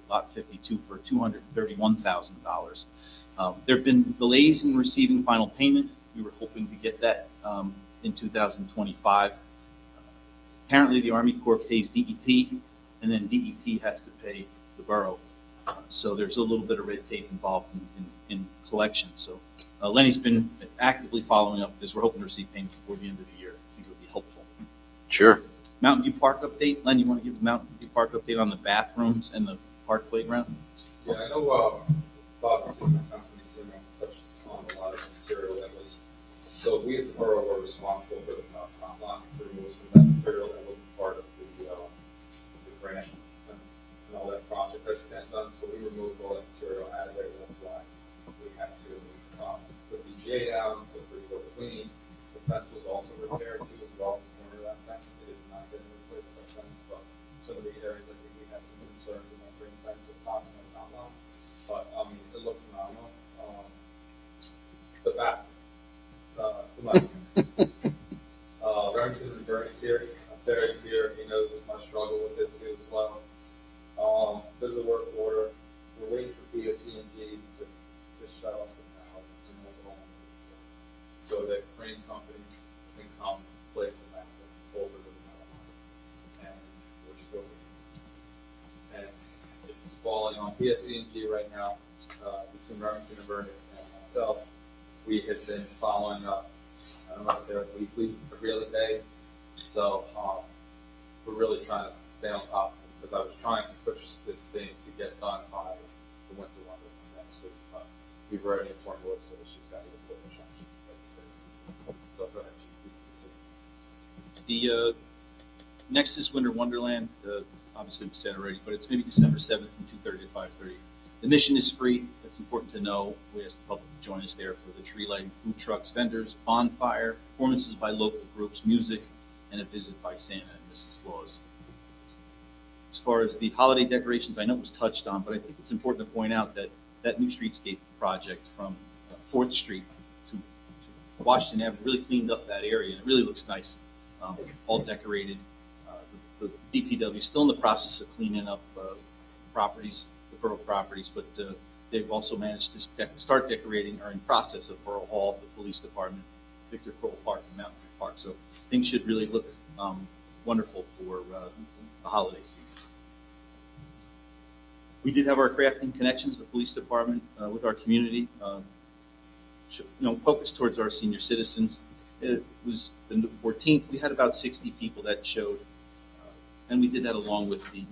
lot 52 for $231,000. There have been delays in receiving final payment. We were hoping to get that in 2025. Apparently, the Army Corps pays DEP, and then DEP has to pay the borough. So there's a little bit of red tape involved in collection. So Lenny's been actively following up this. We're hoping to receive payment before the end of the year. I think it would be helpful. Sure. Mountain View Park update. Len, you want to give the Mountain View Park update on the bathrooms and the park playground? Yeah, I know, Bob Seaman, Councilman Seaman, touched on a lot of material that was, so we as the borough were responsible for the top line to remove some of that material that wasn't part of the grant and all that project that's done, so we removed all that material out of there. That's why we had to put the VGA down, put the clean. The fence was also repaired too, as well, corner of that some of the areas, I think we had some concerns and that bring fence of top and top line. But, I mean, it looks phenomenal. The bathroom, it's a lot. Remington and Bernie's here, Terry's here, he knows my struggle with it too as well. There's a work order, we're waiting for PSC&G to shut off the power, and that's all. So that crane company can come place the bathroom over the power line. And we're still waiting. And it's falling on PSC&G right now, between Remington and Bernie and myself. We have been following up, I don't know if they're weekly or really day. So, we're really trying to stay on top of it, because I was trying to push this thing to get done by the winter wonderland next week. But we've already informed Melissa that she's got to get full instructions. So go ahead, Chief. The next is Winter Wonderland. Obviously, we said already, but it's going to be December 7th from 2:30 to 5:30. The mission is free. It's important to know. We ask the public to join us there for the tree lighting, food trucks, vendors, bonfire, performances by local groups, music, and a visit by Santa and Mrs. Claus. As far as the holiday decorations, I know it was touched on, but I think it's important to point out that that new streetscape project from 4th Street to Washington Avenue really cleaned up that area, and it really looks nice, all decorated. The DPW is still in the process of cleaning up properties, the borough properties, but they've also managed to start decorating, or in process of Borough Hall, the police department, Victor Kroll Park, and Mountain View Park. So things should really look wonderful for the holiday season. We did have our crafting connections, the police department, with our community, focused towards our senior citizens. It was the 14th. We had about 60 people that showed, and we did that along with the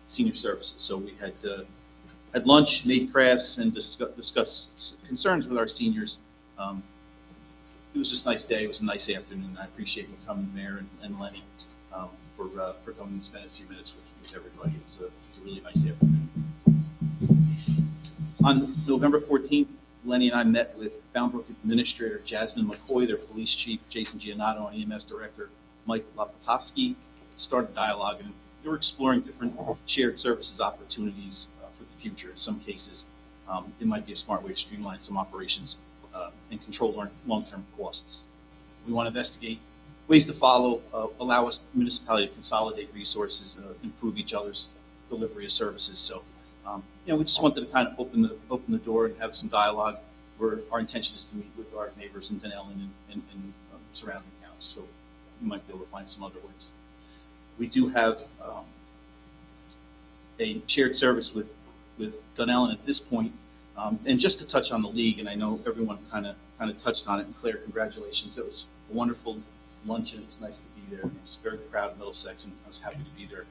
senior services. So we had lunch, made crafts, and discussed concerns with our seniors. It was just a nice day. It was a nice afternoon. I appreciate you coming, Mayor and Lenny, for coming and spending a few minutes with everybody. It was a really nice afternoon. On November 14th, Lenny and I met with Boundbrook Administrator Jasmine McCoy, their police chief, Jason Giannato, and EMS director Mike Lapatowski. Started dialogue, and they were exploring different shared services opportunities for the future. In some cases, it might be a smart way to streamline some operations and control long-term costs. We want to investigate ways to allow us municipality to consolidate resources, improve each other's delivery of services. So, we just wanted to kind of open the door and have some dialogue. Our intention is to meet with our neighbors in Dunellen and surrounding counties. So we might be able to find some other ways. We do have a shared service with Dunellen at this point. And just to touch on the league, and I know everyone kind of touched on it, and Claire, congratulations. It was a wonderful luncheon. It was nice to be there. I was very proud of Middlesex, and I was happy to be there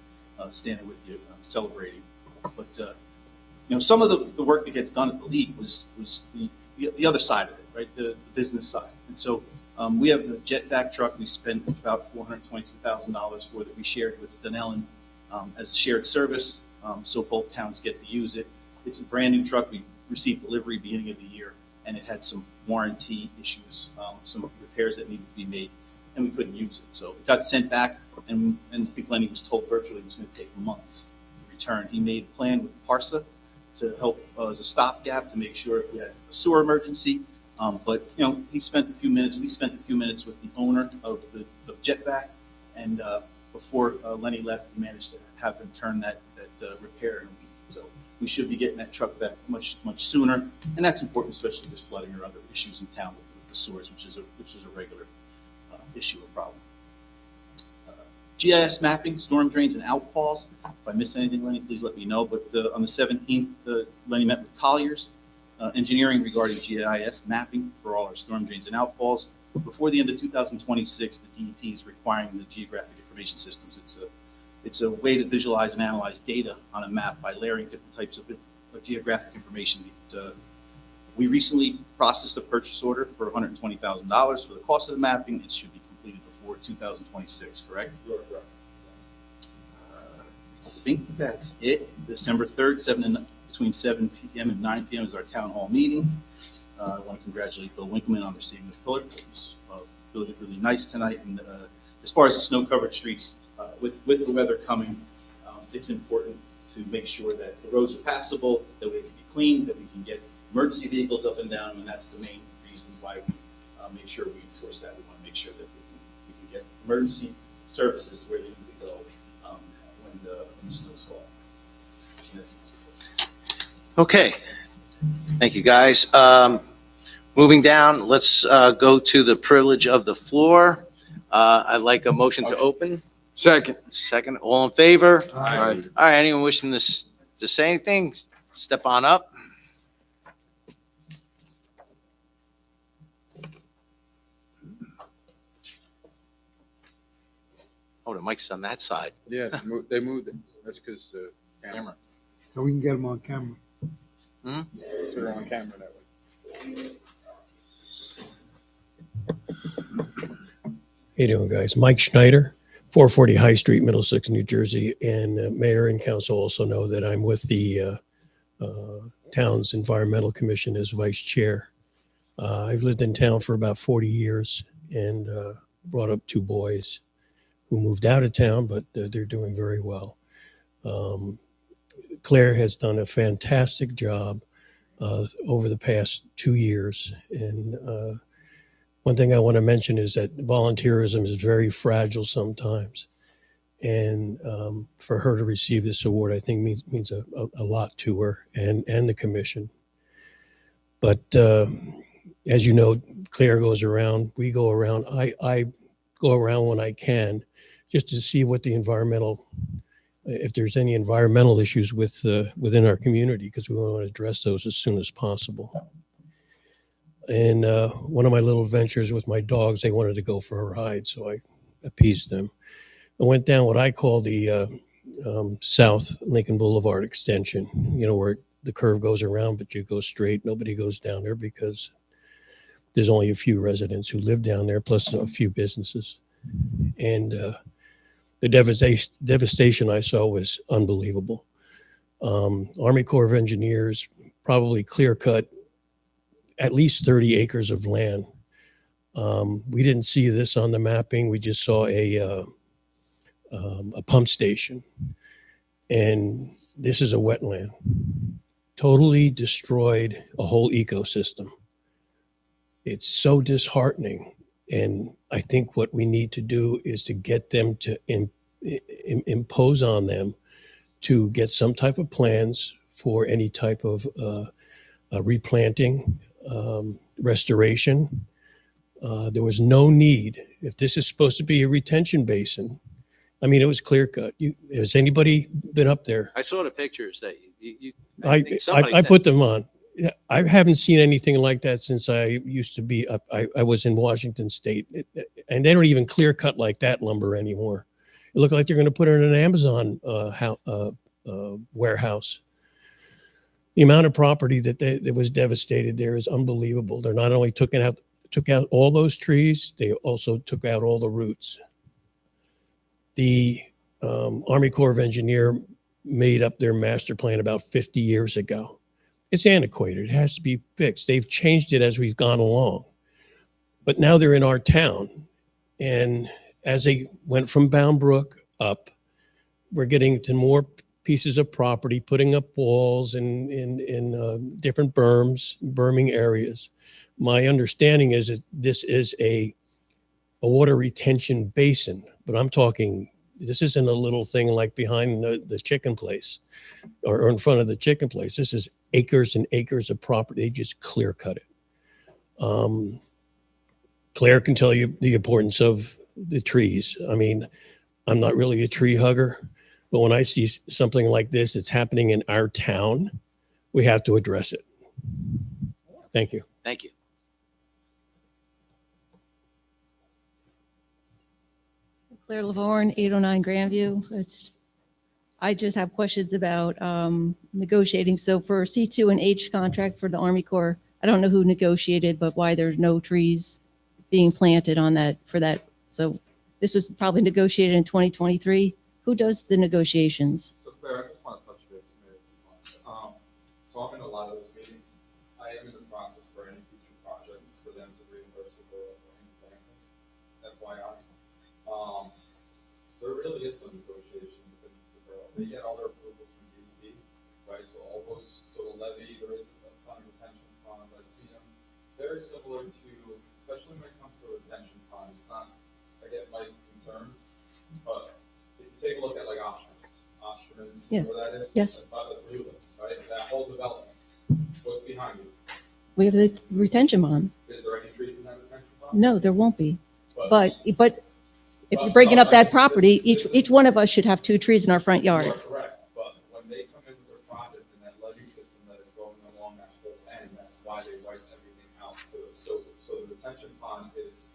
standing with you, celebrating. But, some of the work that gets done at the league was the other side of it, right, the business side. And so we have the jetback truck we spent about $422,000 for, that we shared with Dunellen as a shared service, so both towns get to use it. It's a brand new truck. We received delivery beginning of the year, and it had some warranty issues, some repairs that needed to be made, and we couldn't use it. So it got sent back, and I think Lenny was told virtually it was going to take months to return. He made a plan with Parsa to help as a stopgap to make sure if we had a sewer emergency. But we spent a few minutes with the owner of the jetback, and before Lenny left, he managed to have him turn that repair in a week. So we should be getting that truck back much sooner, and that's important, especially with flooding or other issues in town with the sewers, which is a regular issue or problem. GIS mapping, storm drains, and outfalls. If I miss anything, Lenny, please let me know. But on the 17th, Lenny met with Colliers Engineering regarding GIS mapping for all our storm drains and outfalls. Before the end of 2026, the DEP is requiring the geographic information systems. It's a way to visualize and analyze data on a map by layering different types of geographic information. We recently processed a purchase order for $120,000 for the cost of the mapping. It should be completed before 2026, correct? You are correct. I think that's it. December 3rd, between 7 p.m. and 9 p.m. is our town hall meeting. I want to congratulate Bill Winkleman on receiving this pillar. It was really, really nice tonight. And as far as the snow-covered streets, with the weather coming, it's important to make sure that the roads are passable, that they can be cleaned, that we can get emergency vehicles up and down, and that's the main reason why we make sure we enforce that. We want to make sure that we can get emergency services where they need to go when the snows fall. Okay. Thank you, guys. Moving down, let's go to the privilege of the floor. I'd like a motion to open. Second. Second, all in favor? Aye. All right, anyone wishing to say anything, step on up. Oh, the mic's on that side. Yeah, they moved it. That's because the camera. So we can get them on camera. So they're on camera that way. How you doing, guys? Mike Schneider, 440 High Street, Middlesex, New Jersey. And Mayor and Council also know that I'm with the town's Environmental Commission as Vice Chair. I've lived in town for about 40 years and brought up two boys who moved out of town, but they're doing very well. Claire has done a fantastic job over the past 2 years. And one thing I want to mention is that volunteerism is very fragile sometimes. And for her to receive this award, I think means a lot to her and the commission. But as you know, Claire goes around, we go around. I go around when I can just to see what the if there's any environmental issues within our community, because we want to address those as soon as possible. And one of my little ventures with my dogs, they wanted to go for a ride, so I appeased them. I went down what I call the South Lincoln Boulevard extension, where the curve goes around, but you go straight. Nobody goes down there because there's only a few residents who live down there, plus a few businesses. And the devastation I saw was unbelievable. Army Corps of Engineers probably clear cut at least 30 acres of land. We didn't see this on the mapping. We just saw a pump station. And this is a wetland. Totally destroyed a whole ecosystem. It's so disheartening. And I think what we need to do is to get them to impose on them to get some type of plans for any type of replanting, restoration. There was no need. If this is supposed to be a retention basin, I mean, it was clear cut. Has anybody been up there? I saw the pictures that I put them on. I haven't seen anything like that since I used to be up. I was in Washington State, and they don't even clear cut like that lumber anymore. It looked like they're going to put it in an Amazon warehouse. The amount of property that was devastated there is unbelievable. They're not only took out all those trees, they also took out all the roots. The Army Corps of Engineers made up their master plan about 50 years ago. It's antiquated. It has to be fixed. They've changed it as we've gone along. But now they're in our town. And as they went from Bound Brook up, we're getting to more pieces of property, putting up walls in different berming areas. My understanding is that this is a water retention basin, but I'm talking, this isn't a little thing like behind the chicken place or in front of the chicken place. This is acres and acres of property. They just clear cut it. Claire can tell you the importance of the trees. I mean, I'm not really a tree hugger, but when I see something like this, it's happening in our town, we have to address it. Thank you. Thank you. Claire Lavorne, 809 Grandview. I just have questions about negotiating. So for C2 and H contract for the Army Corps, I don't know who negotiated, but why there's no trees being planted on that for that. So this was probably negotiated in 2023. Who does the negotiations? So Claire, I just want to touch base, Mayor, if you want. So I'm in a lot of those meetings. I am in the process for any future projects for them to reimburse the borough for any plantings, FYI. there really is no negotiation with the borough. They get all their approvals from DEP, right? So all those, so the levy, there is a ton of retention ponds. I've seen them very similar to, especially when it comes to a retention pond. It's not, I get Mike's concerns, but if you take a look at like Osterman's, Yes. where that is? Yes. By the blue list, right? That whole development, what's behind you? We have the retention pond. Is there any trees in that retention pond? No, there won't be. But if you're breaking up that property, each one of us should have 2 trees in our front You yard. are correct, but when they come in with their project and that levee system that is going along that whole end, that's why they wiped everything out. So the retention pond is,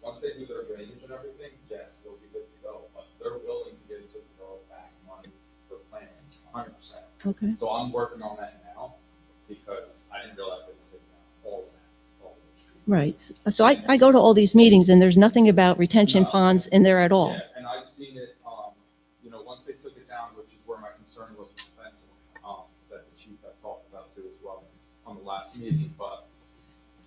once they do their drainage and everything, yes, they'll be good to go, but they're willing to give to the borough back money for planning, 100%. Okay. So I'm working on that now because I didn't realize they were taking out all of that, all of those trees. Right. So I go to all these meetings and there's nothing about retention No. ponds in there at all. Yeah, and I've seen it, once they took it down, which is where my concern was with the fencing, that the chief had talked about too as well on the last meeting, but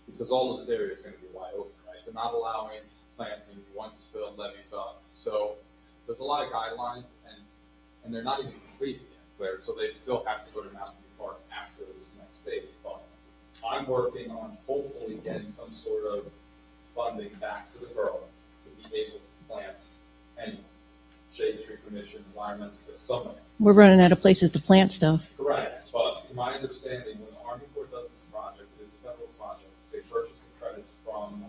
because all of this area is gonna be wide open, right? They're not allowing planting once the levee's up. So there's a lot of guidelines and they're not even completed yet, Claire, so they still have to go to Mountain View Park after this next phase. But I'm working on hopefully getting some sort of funding back to the borough to be able to plant any shade tree commission, environmental, something. We're running out of places to plant stuff. Correct, but to my understanding, when the Army Corps does this project, it is a federal project, they purchase the credits from,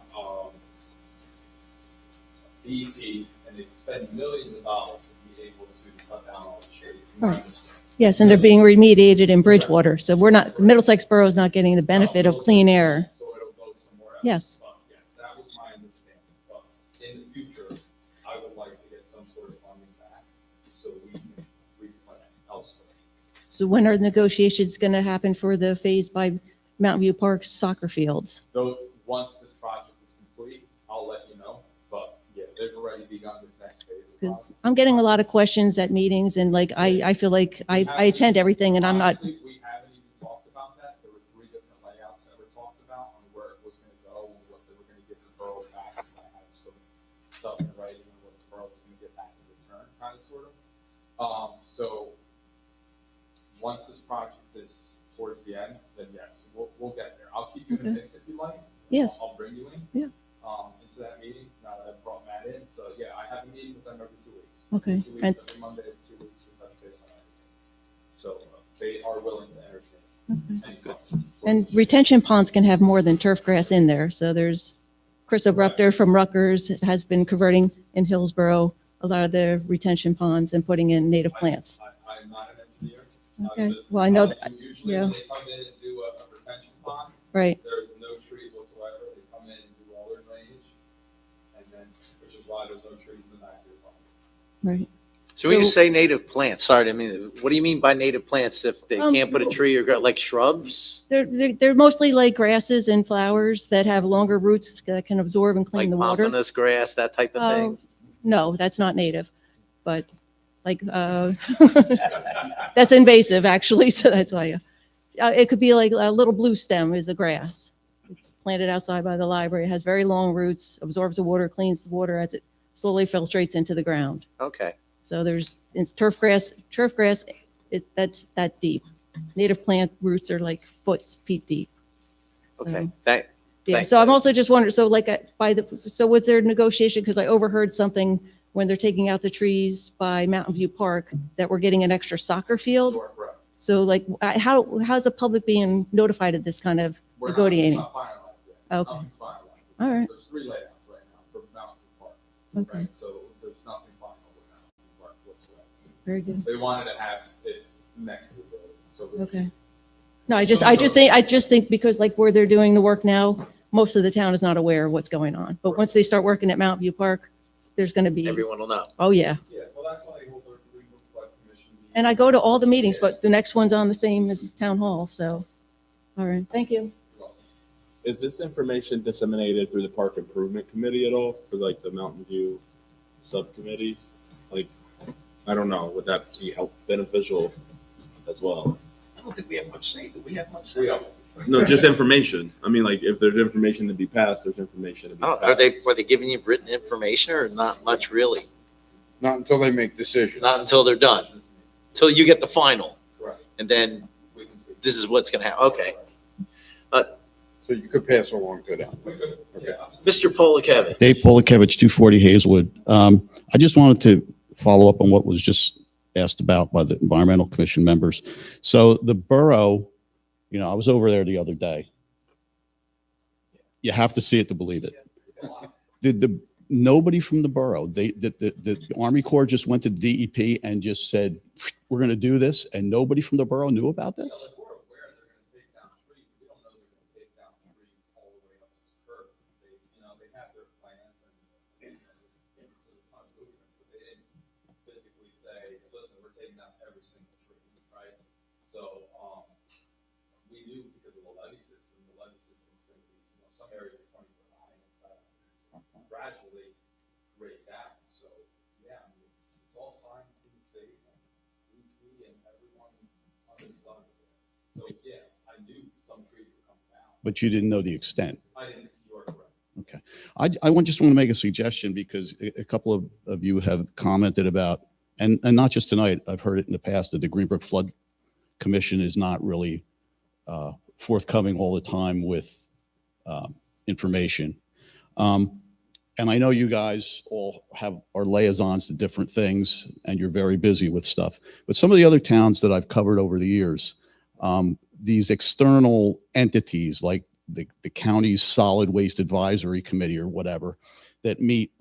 DEP, and they spend millions of dollars to be able to cut down all the trees. Right. Yes, and they're being remediated in Bridgewater. So we're not, Middlesex Borough is not getting the benefit of clean air. So it'll go somewhere else. Yes. But yes, that was my understanding, but in the future, I would like to get some sort of funding back so we can replant elsewhere. So when are the negotiations going to happen for the phase by Mountain View Park soccer fields? Though, once this project is complete, I'll let you know, but yeah, they've already begun this next phase of Because project. I'm getting a lot of questions at meetings and like, I feel like I attend everything and I'm not, Honestly, we haven't even talked about that. There were 3 different layouts that were talked about on where it was gonna go and what they were gonna give the borough back. I have some stuff in writing on what the borough was gonna get back in return, kind of, sort of. So, once this project is towards the end, then yes, we'll get there. I'll keep you in the Okay. mix if you like. Yes. I'll bring you in. Yeah. Into that meeting, now that I've brought Matt in. So, yeah, I have a meeting with them every 2 weeks. Okay. 2 weeks, And- every Monday, 2 weeks, to touch base on everything. So, they are willing to entertain any questions. and retention ponds can have more than turf grass in there. So there's, Chris Abrupter from Rutgers has been converting in Hillsborough a lot of the retention ponds and putting in native plants. I'm not an engineer. Okay. Well, I know that, Usually yeah. when they come in and do a retention pond, right. there's no trees whatsoever. They come in and do all their drainage. And then, which is why there's no trees in the back of your pond. Right. So when you So- say native plants, sorry, I mean, what do you mean by native plants if they can't put a tree or like shrubs? They're mostly like grasses and flowers that have longer roots that can absorb and clean Like the water. pompous grass, that type of thing? No, that's not native, but like, that's invasive actually. So that's why, it could be like a little blue stem is a grass. It's planted outside by the library. It has very long roots, absorbs the water, cleans the water as it slowly filtrates into the ground. Okay. So it's turf grass, that's that deep. Native plant roots are like feet deep. So, Okay. Yeah, Thanks, so I'm Betty. also just wondering, so like so was there negotiation, because I overheard something when they're taking out the trees by Mountain View Park that we're getting an extra soccer field? You are correct. So like, how's the public being notified of this kind of We're negotiating? Not, it's not finalized yet. Okay. Nothing's finalized. All right. There's 3 layouts right now for Mountain View Park. Okay. Right? So there's nothing final with Mountain View Park whatsoever. Very good. They wanted to have it next to the building. So we- Okay. No, I just think because like where they're doing the work now, most of the town is not aware of what's going on. But once they start working at Mountain View Park, there's going to be, Everyone will know. oh yeah. Yeah, well, that's why they hold their legal flood commission meetings. And I go to all the meetings, but the next one's on the same as town hall. So, all right. Thank you. Is this information disseminated through the Park Improvement Committee at all for like the Mountain View subcommittees? Like, I don't know, would that be help beneficial as well? I don't think we have much say. Do we have much say? We are. No, just information. I mean, like if there's information to be passed, there's information to be Oh, passed. are they giving you written information or not much really? Not until they make decisions. Not until they're done, until you get the final, Correct. and then We can tweak. this is what's gonna happen. Okay. So you could pass along to them. We could, Okay. yeah. Mr. Polakevich. Dave Polakevich, 240 Hazelwood. I just wanted to follow up on what was just asked about by the Environmental Commission members. So the borough, I was over there the other day. You have to see it to believe it. Nobody from the borough, the Army Corps just went to the DEP and just said, we're going to do this, and nobody from the borough knew about this? We're aware they're gonna take down trees. We don't know they're gonna take down trees all the way up to the curb. They have their plans and, there's a ton of movements, but they didn't physically say, listen, we're taking down every single tree, right? So, we knew because of the levee system's gonna be, some areas are 20 foot high, and it's gotta gradually grade down. So, yeah, I mean, it's all signed to the state, and we and everyone on the sun. So, yeah, I knew some trees were coming down. But you didn't know the extent. I didn't, you are correct. Okay. Just want to make a suggestion because a couple of you have commented about, and not just tonight, I've heard it in the past, that the Greenbrook Flood Commission is not really forthcoming all the time with information. And I know you guys all are liaisons to different things and you're very busy with stuff. But some of the other towns that I've covered over the years, these external entities like the county's solid waste advisory committee or whatever that meet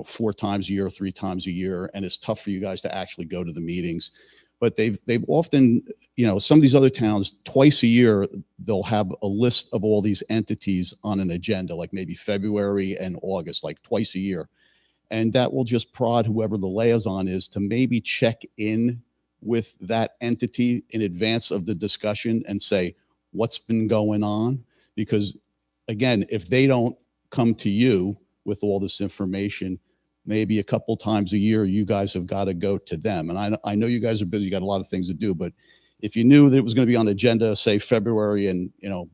4 times a year, 3 times a year. And it's tough for you guys to actually go to the meetings. But they've often, some of these other towns, twice a year, they'll have a list of all these entities on an agenda, like maybe February and August, like twice a year. And that will just prod whoever the liaison is to maybe check in with that entity in advance of the discussion and say, what's been going on? Because again, if they don't come to you with all this information, maybe a couple times a year, you guys have got to go to them. And I know you guys are busy, you got a lot of things to do, but if you knew that it was going to be on agenda, say February and,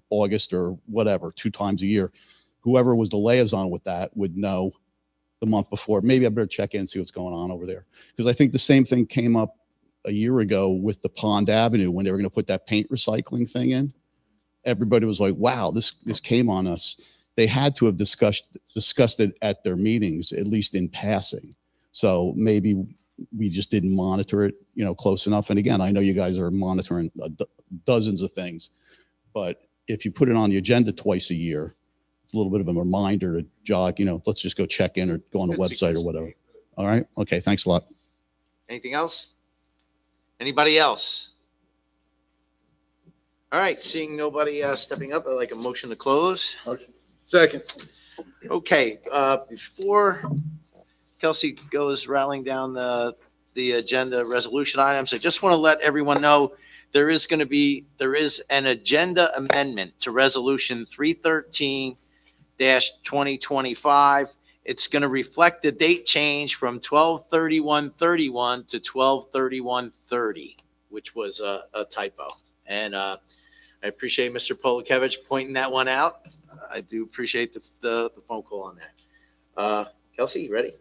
August or whatever, 2 times a year, whoever was the liaison with that would know the month before. Maybe I better check in and see what's going on over there. Because I think the same thing came up a year ago with the Pond Avenue when they were going to put that paint recycling thing in. Everybody was like, wow, this came on us. They had to have discussed it at their meetings, at least in passing. So maybe we just didn't monitor it, close enough. And again, I know you guys are monitoring dozens of things, but if you put it on the agenda twice a year, it's a little bit of a reminder to jog, let's just go check in or go on the website or whatever. All right. Okay. Thanks a lot. Anything else? Anybody else? All right, seeing nobody stepping up, I'd like a motion to close. Motion. Second. Okay, before Kelsey goes rattling down the agenda resolution items, I just want to let everyone know there is an agenda amendment to resolution 313-2025. It's going to reflect the date change from 12/31/31 to 12/31/30, which was a typo. And I appreciate Mr. Polakevich pointing that one out. I do appreciate the phone call on that. Kelsey, you ready?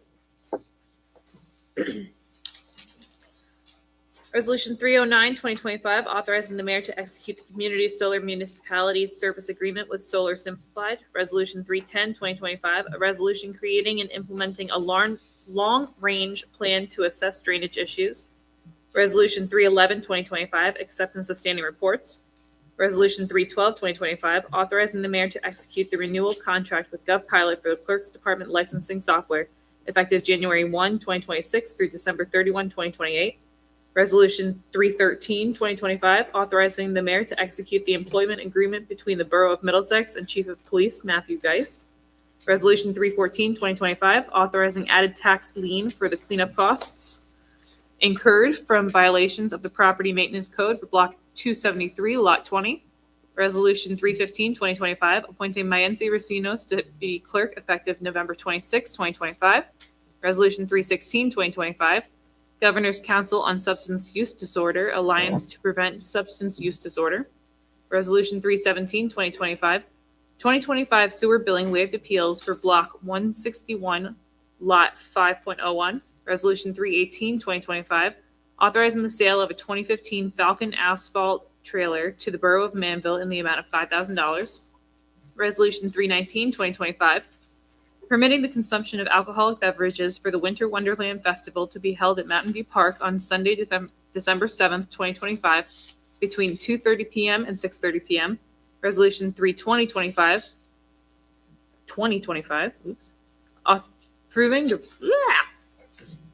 Resolution 309-2025, authorizing the mayor to execute the Community Solar Municipalities Service Agreement with Solar Simplified. Resolution 310-2025, a resolution creating and implementing a long-range plan to assess drainage issues. Resolution 311-2025, acceptance of standing reports. Resolution 312-2025, authorizing the mayor to execute the renewal contract with GovPilot for the Clerk's Department licensing software, effective January 1, 2026 through December 31, 2028. Resolution 313-2025, authorizing the mayor to execute the employment agreement between the Borough of Middlesex and Chief of Police Matthew Geist. Resolution 314-2025, authorizing added tax lien for the cleanup costs incurred from violations of the Property Maintenance Code for Block 273, Lot 20. Resolution 315-2025, appointing Mayenzi Racinos to be clerk effective November 26, 2025. Resolution 316-2025, Governor's Council on Substance Use Disorder, Alliance to Prevent Substance Use Disorder. Resolution 317-2025, 2025 sewer billing waived appeals for Block 161, Lot 5.01. Resolution 318, 2025, authorizing the sale of a 2015 Falcon asphalt trailer to the Borough of Manville in the amount of $5,000. Resolution 319, 2025, permitting the consumption of alcoholic beverages for the Winter Wonderland Festival to be held at Mountain View Park on Sunday, December 7th, 2025, between 2:30 p.m. and 6:30 p.m. Resolution 32025,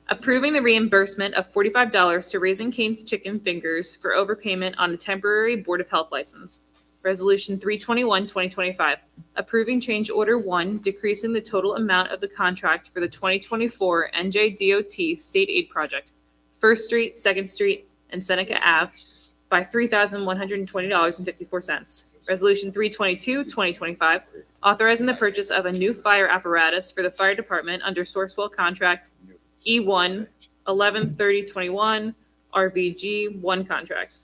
approving the reimbursement of $45 to Raising Cane's Chicken Fingers for overpayment on a temporary Board of Health license. Resolution 321, 2025, approving change order 1, decreasing the total amount of the contract for the 2024 NJDOT state aid project, 1st Street, 2nd Street, and Seneca Ave by $3,120.54. Resolution 322, 2025, authorizing the purchase of a new fire apparatus for the fire department under Sourcewell contract E1 113021 RVG 1 contract.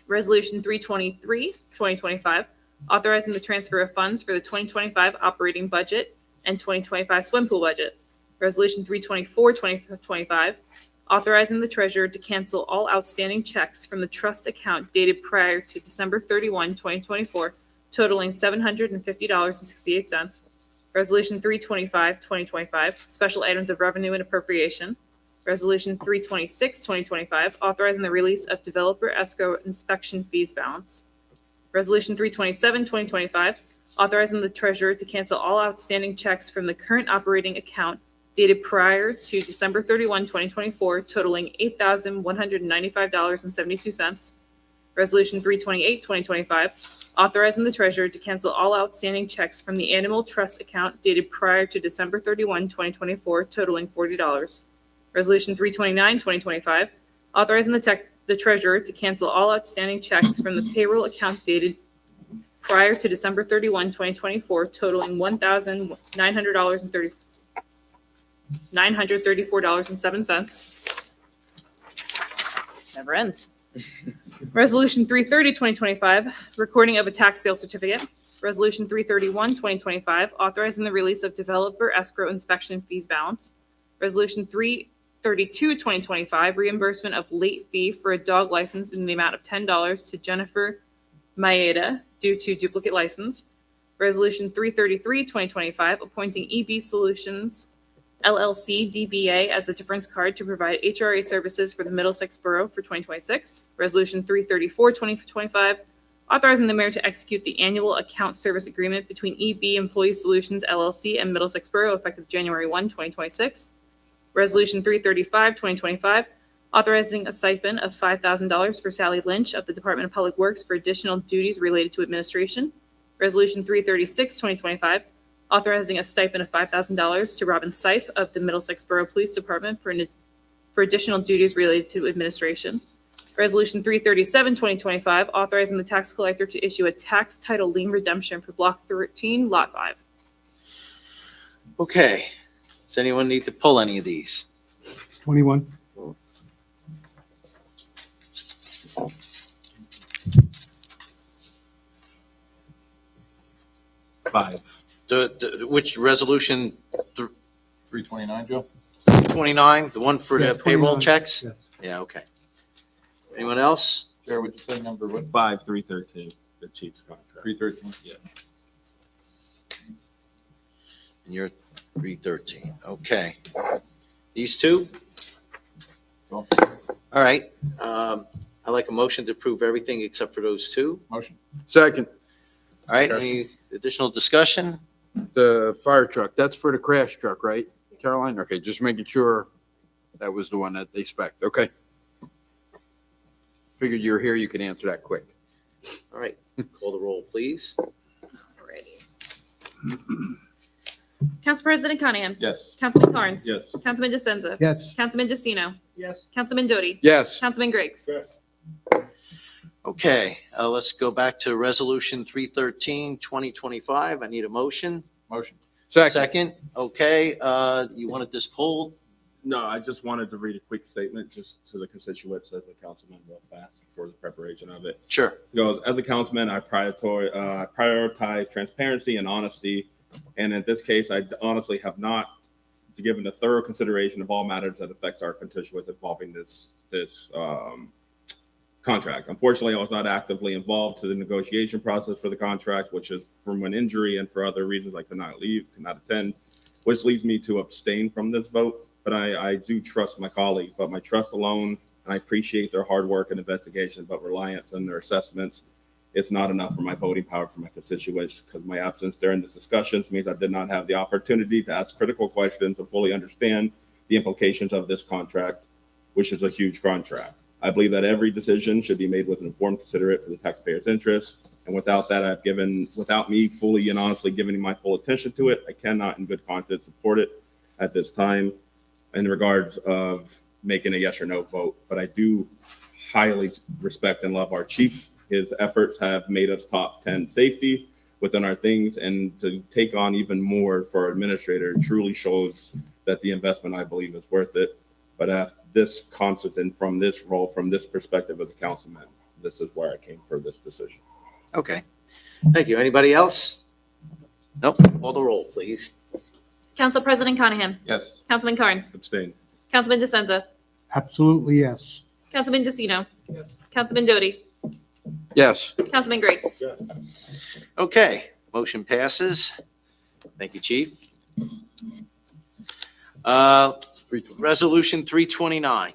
Resolution 323, 2025, authorizing the transfer of funds for the 2025 operating budget and 2025 swim pool budget. Resolution 324, 2025, authorizing the treasurer to cancel all outstanding checks from the trust account dated prior to December 31, 2024, totaling $750.68. Resolution 325, 2025, special items of revenue and appropriation. Resolution 326, 2025, authorizing the release of developer escrow inspection fees balance. Resolution 327, 2025, authorizing the treasurer to cancel all outstanding checks from the current operating account dated prior to December 31, 2024, totaling $8,195.72. Resolution 328, 2025, authorizing the treasurer to cancel all outstanding checks from the animal trust account dated prior to December 31, 2024, totaling $40. Resolution 329, 2025, authorizing the treasurer to cancel all outstanding checks from the payroll account dated prior to December 31, 2024, totaling $934.07. Never ends. Resolution 330, 2025, recording of a tax sale certificate. Resolution 331, 2025, authorizing the release of developer escrow inspection fees balance. Resolution 332, 2025, reimbursement of late fee for a dog license in the amount of $10 to Jennifer Maeda due to duplicate license. Resolution 333, 2025, appointing EB Solutions LLC DBA as the difference card to provide HRA services for the Middlesex Borough for 2026. Resolution 334, 2025, authorizing the mayor to execute the annual account service agreement between EB Employee Solutions LLC and Middlesex Borough effective January 1, 2026. Resolution 335, 2025, authorizing a stipend of $5,000 for Sally Lynch of the Department of Public Works for additional duties related to administration. Resolution 336, 2025, authorizing a stipend of $5,000 to Robin Seif of the Middlesex Borough Police Department for additional duties related to administration. Resolution 337, 2025, authorizing the tax collector to issue a tax title lien redemption for Block 13, Lot 5. Okay. Does anyone need to pull any of these? 21. Five. Which resolution, 329, Joe? 29, the one for Yeah, the payroll 29, checks? yes. Yeah, okay. Anyone else? Chair, would you say number what? 5313, the chief's contract. 313? Yeah. And you're 313, okay. These two? So, All right. I'd like a motion to approve everything except for those two. motion. Second, All right, any additional discussion? the fire truck, that's for the crash truck, right, Caroline? Okay, just making sure that was the one that they spec'd. Okay. Figured you were here, you could answer that quick. All right, call the roll, please. Alrighty. Council President Conahan. Yes. Councilman Carnes. Yes. Councilman DeSenza. Yes. Councilman DeCino. Yes. Councilman Doty. Yes. Councilman Griggs. Yes. Okay, let's go back to Resolution 313, 2025. I need a motion. Motion. Second, okay, you wanted this pulled? No, I just wanted to read a quick statement just to the constituents as a councilman real fast for the preparation of it. Sure. It goes, as a councilman, I prioritize transparency and honesty. And in this case, I honestly have not to give a thorough consideration of all matters that affects our constituents involving this contract. Unfortunately, I was not actively involved to the negotiation process for the contract, which is from an injury and for other reasons I could not leave, could not attend, which leads me to abstain from this vote. But I do trust my colleagues, but my trust alone, and I appreciate their hard work and investigation, but reliance on their assessments, it's not enough for my voting power for my constituents, because my absence during this discussions means I did not have the opportunity to ask critical questions and fully understand the implications of this contract, which is a huge contract. I believe that every decision should be made with an informed considerate for the taxpayers' interests. And without that, without me fully and honestly giving my full attention to it, I cannot in good conscience support it at this time in regards of making a yes or no vote. But I do highly respect and love our chief. His efforts have made us top 10 safety within our things, and to take on even more for our administrator truly shows that the investment, I believe, is worth it. But after this concept and from this role, from this perspective as a councilman, this is where I came for this decision. Okay. Thank you. Anybody else? Nope. Call the roll, please. Council President Conahan. Yes. Councilman Carnes. Abstain. Councilman DeSenza. Absolutely, yes. Councilman DeCino. Yes. Councilman Doty. Yes. Councilman Griggs. Yes. Okay. Motion passes. Thank you, Chief. Resolution 329,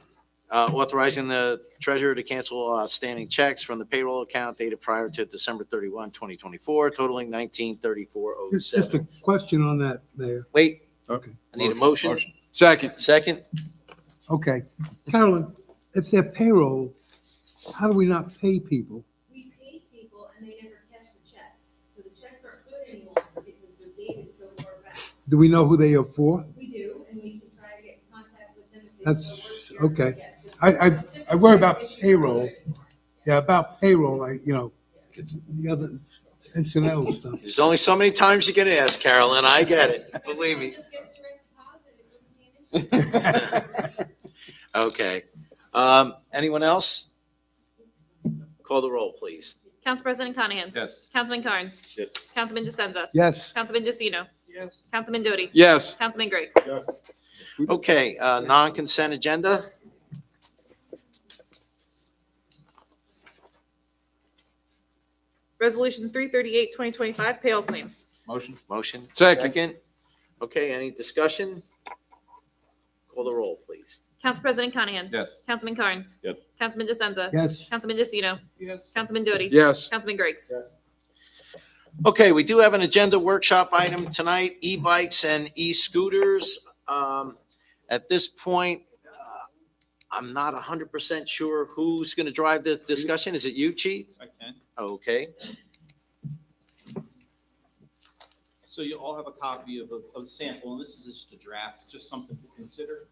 authorizing the treasurer to cancel outstanding checks from the payroll account dated prior to December 31, 2024, totaling Just a $1934.07. question on that, Mayor. Wait, Okay. I need a motion. Second. Second? Okay. Carolyn, if they're payroll, how do we not pay people? We paid people and they never cashed the checks. So the checks aren't good any longer because their date is so far back. Do we know who they are for? We do, and we can try to get in contact with them if they That's still work here. okay. Yes. I worry about It's payroll. not anymore. Yeah, about payroll, it's the other incidental stuff. There's only so many times you can ask, Carolyn. I get it. Believe me. Just gets direct deposit, it wouldn't be an issue. Okay. Anyone else? Call the roll, please. Council President Conahan. Yes. Councilman Carnes. Yes. Councilman DeSenza. Yes. Councilman DeCino. Yes. Councilman Doty. Yes. Councilman Griggs. Yes. Okay, non-consent agenda. Resolution 338, 2025, payroll claims. Motion. Motion. Second. Okay, any discussion? Call the roll, please. Council President Conahan. Yes. Councilman Carnes. Yes. Councilman DeSenza. Yes. Councilman DeCino. Yes. Councilman Doty. Yes. Councilman Griggs. Yes. Okay, we do have an agenda workshop item tonight, e-bikes and e-scooters. At this point, I'm not 100% sure who's going to drive the discussion. Is it you, Chief? I can. Okay. So you all have a copy of a sample, and this is just a draft, just something to consider,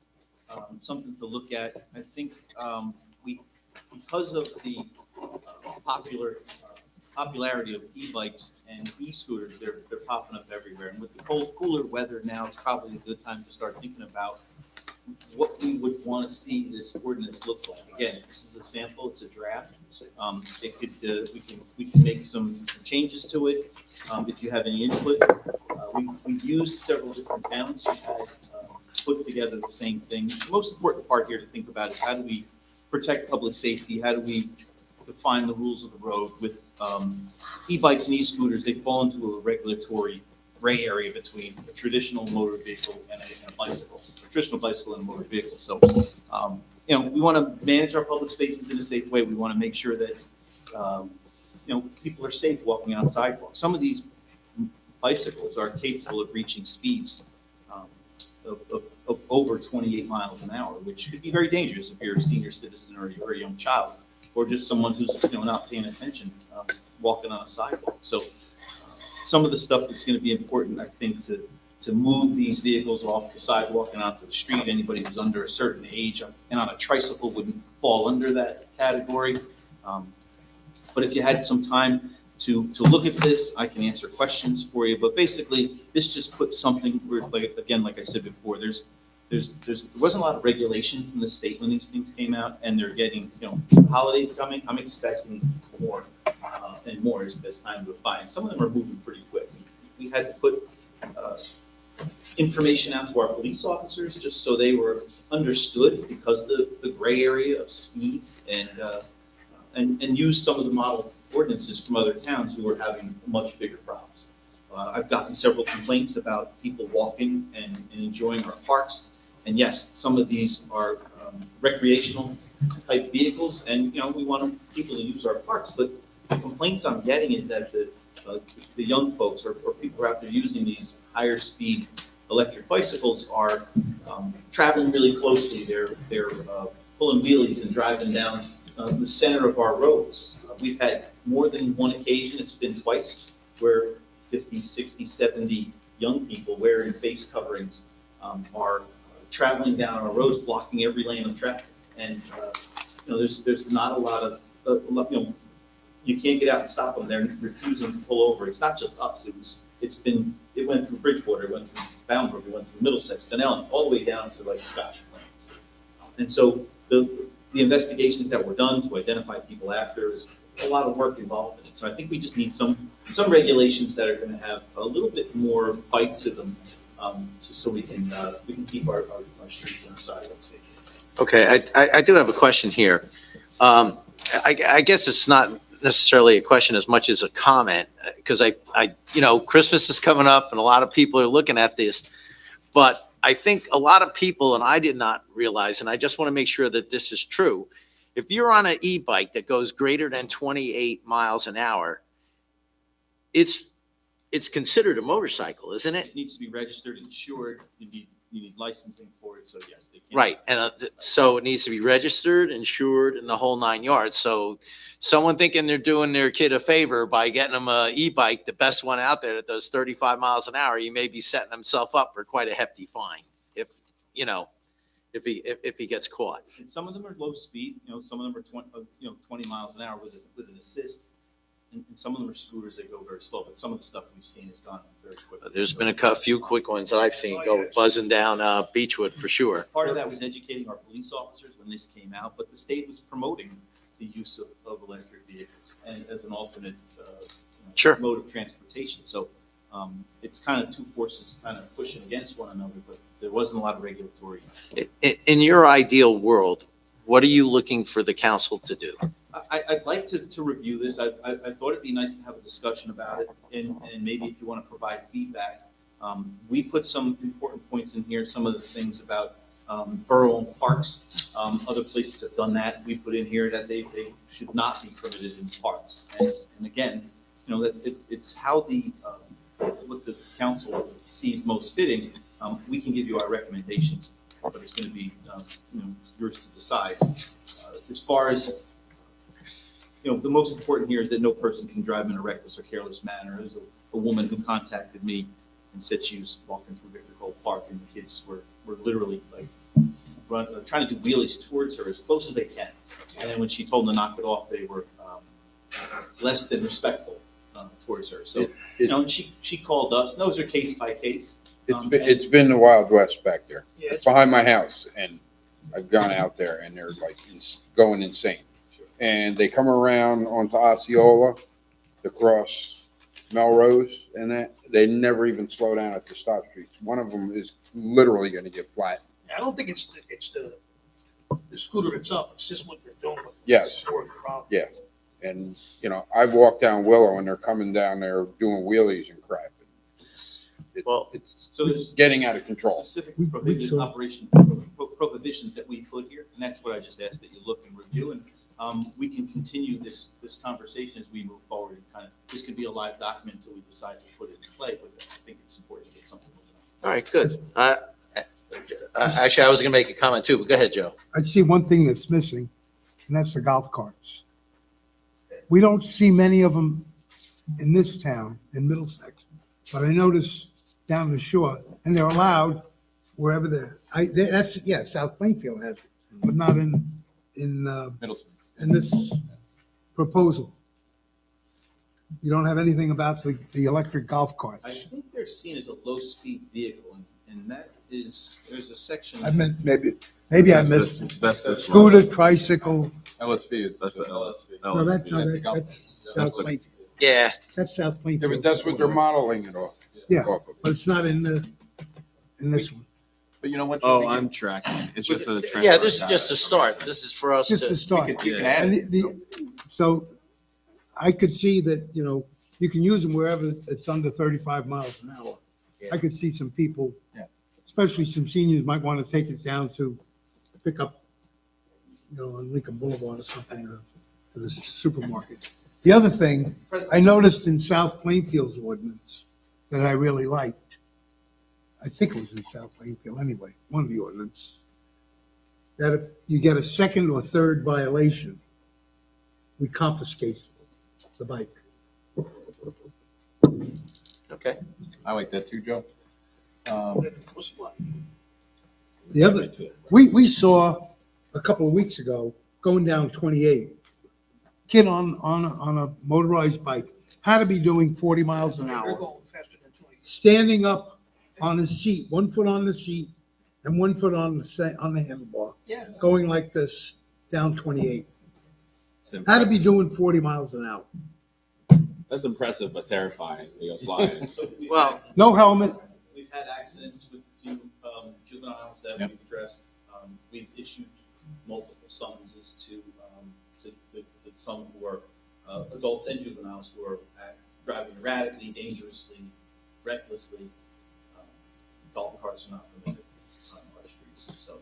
something to look at. I think because of the popularity of e-bikes and e-scooters, they're popping up everywhere. And with the cooler weather now, it's probably a good time to start thinking about what we would want to see this ordinance look like. Again, this is a sample, it's a draft. It could, we can make some changes to it. If you have any input, we've used several different towns who had put together the same thing. The most important part here to think about is how do we protect public safety? How do we define the rules of the road? With e-bikes and e-scooters, they fall into a regulatory gray area between a traditional motor vehicle and a bicycle, a traditional bicycle and a motor vehicle. So, we want to manage our public spaces in a safe way. We want to make sure that, people are safe walking on sidewalks. Some of these bicycles are capable of reaching speeds of over 28 miles an hour, which could be very dangerous if you're a senior citizen or you're a young child, or just someone who's not paying attention walking on a sidewalk. So some of the stuff that's going to be important, I think, to move these vehicles off the sidewalk and onto the street. Anybody who's under a certain age and on a tricycle wouldn't fall under that category. But if you had some time to look at this, I can answer questions for you. But basically, this just puts something where, like I said before, there wasn't a lot of regulation from the state when these things came out, and they're getting, holidays coming. I'm expecting more and more as time goes by, and some of them are moving pretty quick. We had to put information out to our police officers, just so they were understood, because the gray area of speeds, and use some of the model ordinances from other towns who are having much bigger problems. I've gotten several complaints about people walking and enjoying our parks. And yes, some of these are recreational type vehicles, and, we want people to use our parks. But the complaints I'm getting is that the young folks or people who are out there using these higher speed electric bicycles are traveling really closely. They're pulling wheelies and driving down the center of our roads. We've had more than one occasion, it's been twice, where 50, 60, 70 young people wearing face coverings are traveling down our roads, blocking every lane of traffic. And there's not a lot of you can't get out and stop them. They're refusing to pull over. It's not just us. It went through Bridgewater, it went through Boundbrook, it went through Middlesex, Dunellen, all the way down to like Scotch Plains. And so the investigations that were done to identify people after is a lot of work involved in it. So I think we just need some regulations that are going to have a little bit more bite to them, so we can keep our streets and our sidewalks safe. Okay, I do have a question here. I guess it's not necessarily a question as much as a comment, because Christmas is coming up and a lot of people are looking at this, but I think a lot of people, and I did not realize, and I just want to make sure that this is true. If you're on an e-bike that goes greater than 28 miles an hour, it's considered a motorcycle, isn't it? It needs to be registered, insured. You need licensing for it. So yes, they can. Right, and so it needs to be registered, insured, and the whole 9 yards. So someone thinking they're doing their kid a favor by getting them a e-bike, the best one out there that does 35 miles an hour, he may be setting himself up for quite a hefty fine if he gets caught. And some of them are low speed. Some of them are 20 miles an hour with an assist. And some of them are scooters that go very slow, but some of the stuff we've seen has gone very quickly. There's been a few quick ones that I've seen go buzzing down Beechwood for sure. Part of that was educating our police officers when this came out, but the state was promoting the use of electric vehicles and as an alternate Sure. mode of transportation. So it's kind of two forces kind of pushing against one another, but there wasn't a lot of regulatory. In your ideal world, what are you looking for the council to do? I'd like to review this. I thought it'd be nice to have a discussion about it, and maybe if you want to provide feedback. We put some important points in here, some of the things about borough-owned parks. Other places have done that. We put in here that they should not be permitted in parks. And again, that it's how what the council sees most fitting. We can give you our recommendations, but it's going to be yours to decide. As far as the most important here is that no person can drive in a reckless or careless manner. There's a woman who contacted me and said she was walking through Victor Cole Park and the kids were literally trying to do wheelies towards her as close as they can. And then when she told them to knock it off, they were less than respectful towards her. So, and she called us, and those are case by case. It's been the Wild West back there. Yeah. It's behind my house, and I've gone out there, and they're like going insane. And they come around onto Osceola to cross Melrose, and that they never even slow down at the stop streets. One of them is literally going to get flat. I don't think it's the scooter itself. It's just what they're doing with it. Yes. That's more of the problem. Yes. And, I've walked down Willow, and they're coming down there doing wheelies and crap. So there's getting out of control. Specific prohibitions that we put here, and that's what I just asked that you look and review, and we can continue this conversation as we move forward. This could be a live document until we decide to put it in play, but I think it's important to get something moving on. All right, good. Actually, I was going to make a comment too, but go ahead, Joe. I see one thing that's missing, and that's the golf carts. We don't see many of them in this town, in Middlesex, but I notice down the shore, and they're allowed wherever South Plainfield has it, but not in Middlesex. in this proposal. You don't have anything about the electric golf I carts. think they're seen as a low-speed vehicle, and that is, there's a section. I meant, maybe I missed That's the scooter, tricycle. LSP is that's the LSP. No, that's That's South Plainfield. Yeah. That's South Yeah, Plainfield. but that's what they're modeling it off. Yeah, off of. but it's not in the in this one. But you know what? Oh, I'm tracking. It's just a transfer. Yeah, this is just a start. This is for us Just to to, start. You can add And it. so I could see that, you can use them wherever it's under 35 miles an hour. I could see some people, Yeah. especially some seniors, might want to take it down to pick up, on Lincoln Boulevard or something, to the supermarket. The other thing, I noticed in South Plainfield's ordinance that I really liked, I think it was in South Plainfield anyway, one of the ordinance, that if you get a second or third violation, we confiscate the bike. okay. I like that too, Joe. The other, we saw a couple of weeks ago, going down 28, kid on a motorized bike, had to be doing 40 miles an They're hour, going faster than 20. standing up on his seat, 1 foot on the seat and 1 foot on the handlebar, Yeah. going like this down 28. It's Had to impressive. be doing 40 miles an hour. That's impressive, but terrifying. They go flying. So we've Well- had- No helmet. We've had accidents with a few juveniles that Yep. we've addressed. We've issued multiple summonses to some who are adults and juveniles who are driving erratically, dangerously, recklessly. Golf carts are not permitted on our streets, so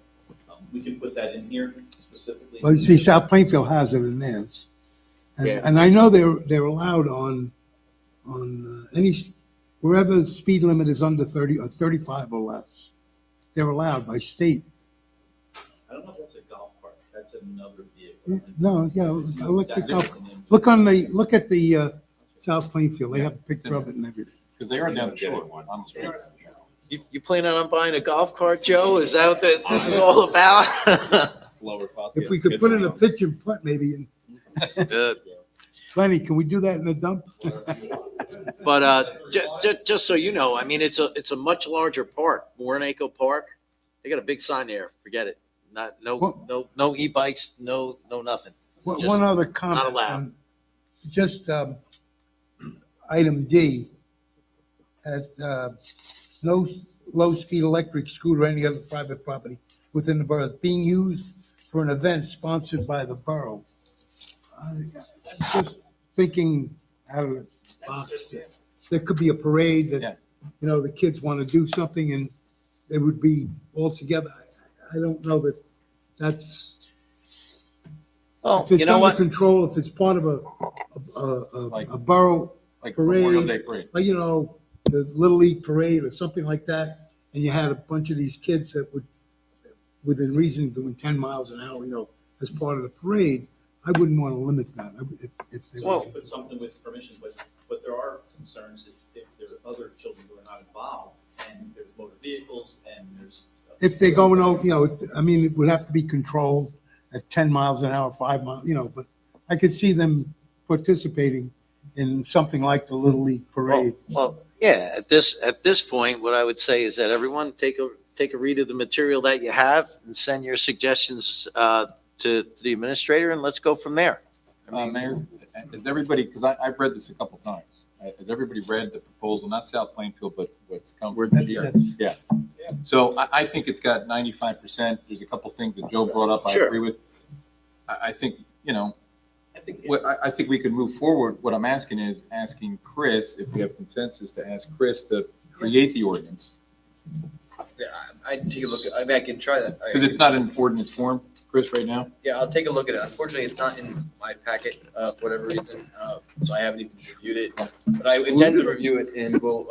we can put that in here specifically. Well, you see, South Plainfield has it in theirs. Yeah. And I know they're allowed on any, wherever the speed limit is under 30 or 35 or less. They're allowed by state. I don't know if that's a golf cart. That's another vehicle. No, yeah, electric That's golf. different than- Look at the South Plainfield. They have a picture of it and everything. Because they are down the shore on the streets. You planning on buying a golf cart, Joe? Is that what this is all about? Lower cost. If we could put in a pitch and putt maybe. Good. Lenny, can we do that in the dump? But just so you know, I mean, it's a much larger park, Warnaco Park. They got a big sign there. Forget it. No e-bikes, no nothing. Just One other comment. not allowed. Just item D, no low-speed electric scooter or any other private property within the borough being used for an event sponsored by the borough. Just thinking out of the box, there could be a parade Yeah. that, the kids want to do something and they would be all together. I don't know that that's, Well, if it's you know under what? control, if it's part of a borough Like Memorial Day parade, parade. like, the Little League parade or something like that, and you had a bunch of these kids that would, within reason, doing 10 miles an hour, as part of the parade, I wouldn't want to limit that. If they Well- were. Put something with permission, but there are concerns if there are other children who are not involved, and there's motor vehicles, and there's. If they're going over, I mean, it would have to be controlled at 10 miles an hour, 5 miles, but I could see them participating in something like the Little League parade. Well, yeah, at this point, what I would say is that everyone take a read of the material that you have and send your suggestions to the administrator, and let's go from there. Mayor, has everybody, because I've read this a couple times, has everybody read the proposal, not South Plainfield, but what's come from here? Yeah. So I think it's got 95%. There's a couple things that Joe brought up I Sure. agree with. I think, I think we could move forward. What I'm asking is asking Chris, if we have consensus, to ask Chris to create the ordinance. Yeah, I'd take a look I mean, I can try that. Because it's not in ordinance form, Chris, right now. Yeah, I'll take a look at it. Unfortunately, it's not in my packet, for whatever reason, so I haven't even reviewed it. But I intend to review it and will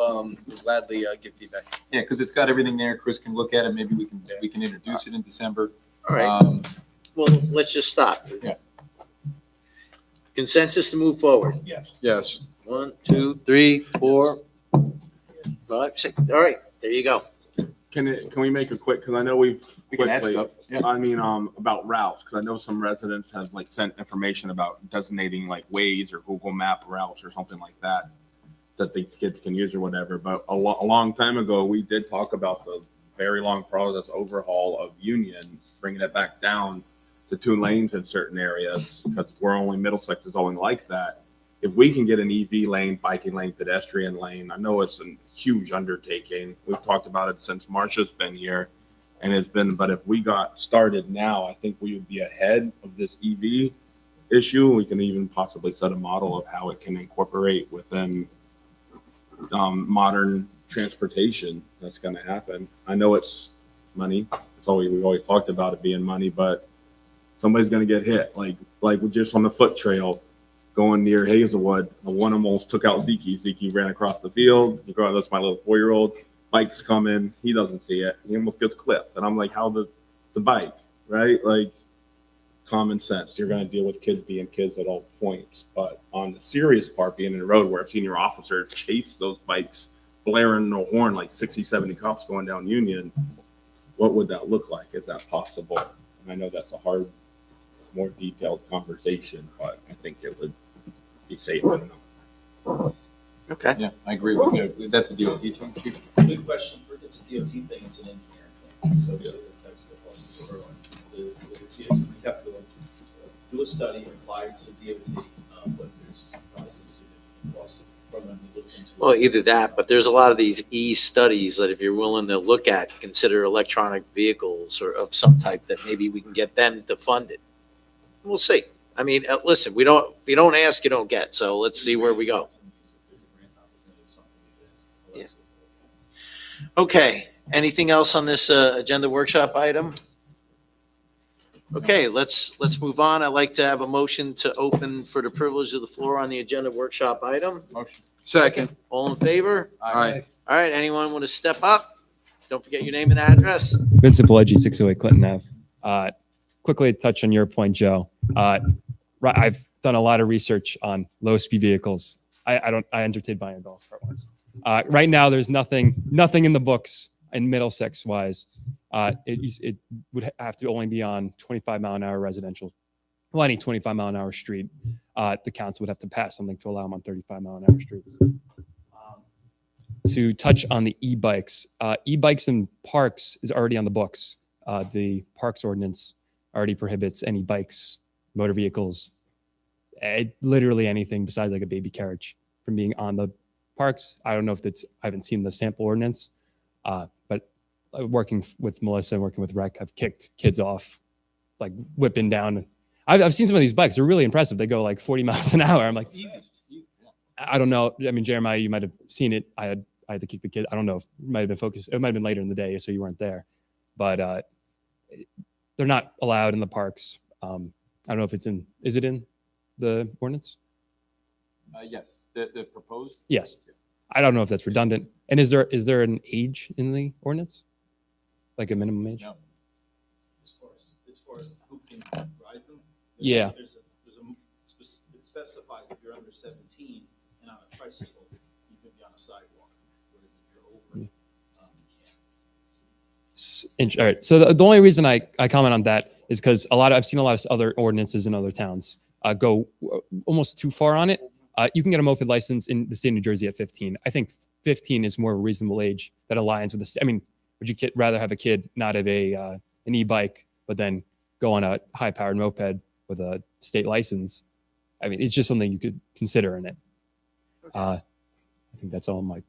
gladly give feedback. Yeah, because it's got everything there. Chris can look at it. Maybe we can introduce it in December. All right. Well, let's just stop. Yeah. Consensus to move forward. Yes. Yes. 1, 2, 3, 4, 5, 6. All right, there you go. Can we make a quick, because I know we've We can add quickly, stuff. Yeah. I mean, about routes, because I know some residents have sent information about designating Waze or Google Map routes or something like that these kids can use or whatever. But a long time ago, we did talk about the very long process overhaul of Union, bringing it back down to 2 lanes in certain areas, because we're only Middlesex is only like that. if we can get an EV lane, biking lane, pedestrian lane, I know it's a huge undertaking. We've talked about it since Marcia's been here, and but if we got started now, I think we would be ahead of this EV issue. We can even possibly set a model of how it can incorporate within modern transportation that's going to happen. I know it's money. It's always, we've always talked about it being money, but somebody's going to get hit. Like just on the foot trail going near Hazelwood, one almost took out Zeke. Zeke ran across the field. That's my little 4-year-old. Bike's coming. He doesn't see it. He almost gets clipped. And I'm like, how the bike, right? Like common sense. You're going to deal with kids being kids at all points. But on the serious part, being in the road where I've seen your officer chase those bikes, blaring the horn like 60, 70 cops going down Union, what would that look like? Is that possible? And I know that's a hard, more detailed conversation, but I think it would be safer. Okay. Yeah, I agree with you. That's a DOT thing, Chief. Good question. It's a DOT thing, it's an engineering thing. So that's the we have to do a study and apply it to DOT, but there's probably some significant costs from them to look into. Well, either that, but there's a lot of these studies that if you're willing to look at, consider electronic vehicles or of some type that maybe we can get them to fund it. We'll see. I mean, listen, if you don't ask, you don't get. So let's see where we go. Yeah. Okay. Anything else on this agenda workshop item? Okay, let's move on. I'd like to have a motion to open for the privilege of the floor on the agenda workshop item. Motion. Second. All in favor? Aye. All right, anyone want to step up? Don't forget your name and address. Vincent Pileggi, 608 Clinton Ave. Quickly touch on your point, Joe. I've done a lot of research on low-speed vehicles. I entertained buying a golf cart once. Right now, there's nothing in the books in Middlesex wise. It would have to only be on 25-mile-an-hour residential, well, any 25-mile-an-hour street. The council would have to pass something to allow them on 35-mile-an-hour streets. To touch on the e-bikes, e-bikes in parks is already on the books. The parks ordinance already prohibits any bikes, motor vehicles, literally anything besides like a baby carriage from being on the parks. I don't know if I haven't seen the sample ordinance, but working with Melissa and working with Rec, I've kicked kids off, like whipping down. I've seen some of these bikes. They're really impressive. They go like 40 miles an hour. I'm like, Easy. I don't know. I mean, Jeremiah, you might have seen it. I had to kick the kid. I don't know. It might have been focused. It might have been later in the day, so you weren't there. But they're not allowed in the parks. I don't know if is it in the ordinance? Yes, the proposed. Yes. I don't know if that's redundant. And is there an age in the ordinance? Like a minimum age? No. As far as who can ride them? Yeah. It specifies if you're under 17 and on a tricycle, you can be on a sidewalk. Whereas if you're over, you can't. All right. So the only reason I comment on that is because I've seen a lot of other ordinances in other towns go almost too far on it. You can get a moped license in the state of New Jersey at 15. I think 15 is more of a reasonable age that aligns with the. I mean, would you rather have a kid not have an e-bike, but then go on a high-powered moped with a state license? I mean, it's just something you could consider in it. I think that's all my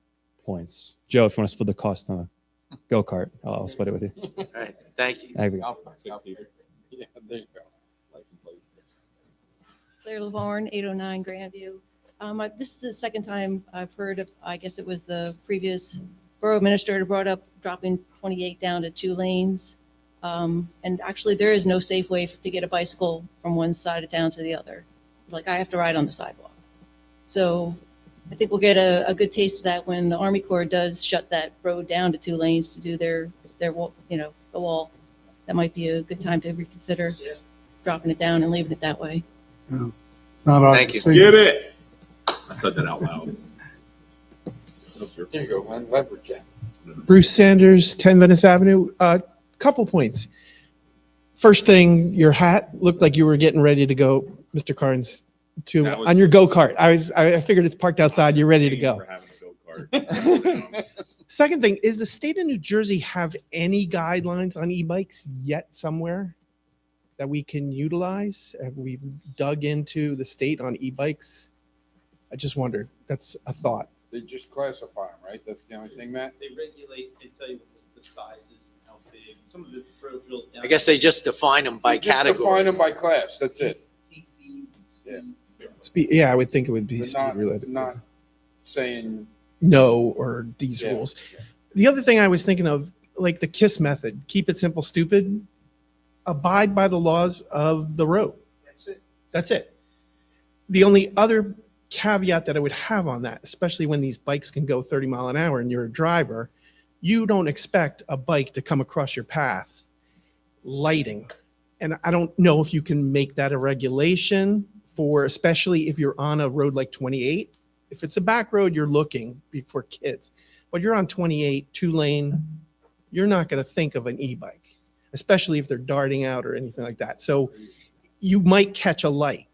points. Joe, if you want to split the cost on a go-kart, I'll split it with you. All right, thank you. There we go. Golf cart, six-seater. Yeah, there you go. License plate. Claire Lavarne, 809 Grandview. This is the second time I've heard of, I guess it was the previous borough administrator brought up dropping 28 down to 2 lanes. And actually there is no safe way to get a bicycle from one side of town to the other. Like I have to ride on the sidewalk. So I think we'll get a good taste of that when the Army Corps does shut that road down to 2 lanes to do their wall, the wall. That might be a good time to reconsider dropping it down and leaving it that way. Not our Thank you. decision. Get it. I said that out loud. There you go, man. Lumberjack. Bruce Sanders, 10 Venice Avenue. Couple points. First thing, your hat looked like you were getting ready to go, Mr. Carnes, on your go-kart. I figured it's parked outside. You're ready to go. For having a go-kart. Second thing, is the state of New Jersey have any guidelines on e-bikes yet somewhere that we can utilize? Have we dug into the state on e-bikes? I just wondered. That's a thought. They just classify them, right? That's the only thing, Matt? They regulate, they tell you the sizes and how big, and some of the pro drills down. I guess they just define them by They just category. define them by class, that's it. CCs and Yeah. speeds. Yeah, I would think it would be They're speed not, related. not saying, No, or these Yeah. rules. The other thing I was thinking of, like the KISS method, keep it simple, stupid, abide by the laws of the road. that's it. That's it. The only other caveat that I would have on that, especially when these bikes can go 30 mile an hour and you're a driver, you don't expect a bike to come across your path. Lighting. And I don't know if you can make that a regulation for, especially if you're on a road like 28. If it's a back road, you're looking for kids. But you're on 28, 2-lane, you're not going to think of an e-bike, especially if they're darting out or anything like that. So you might catch a light,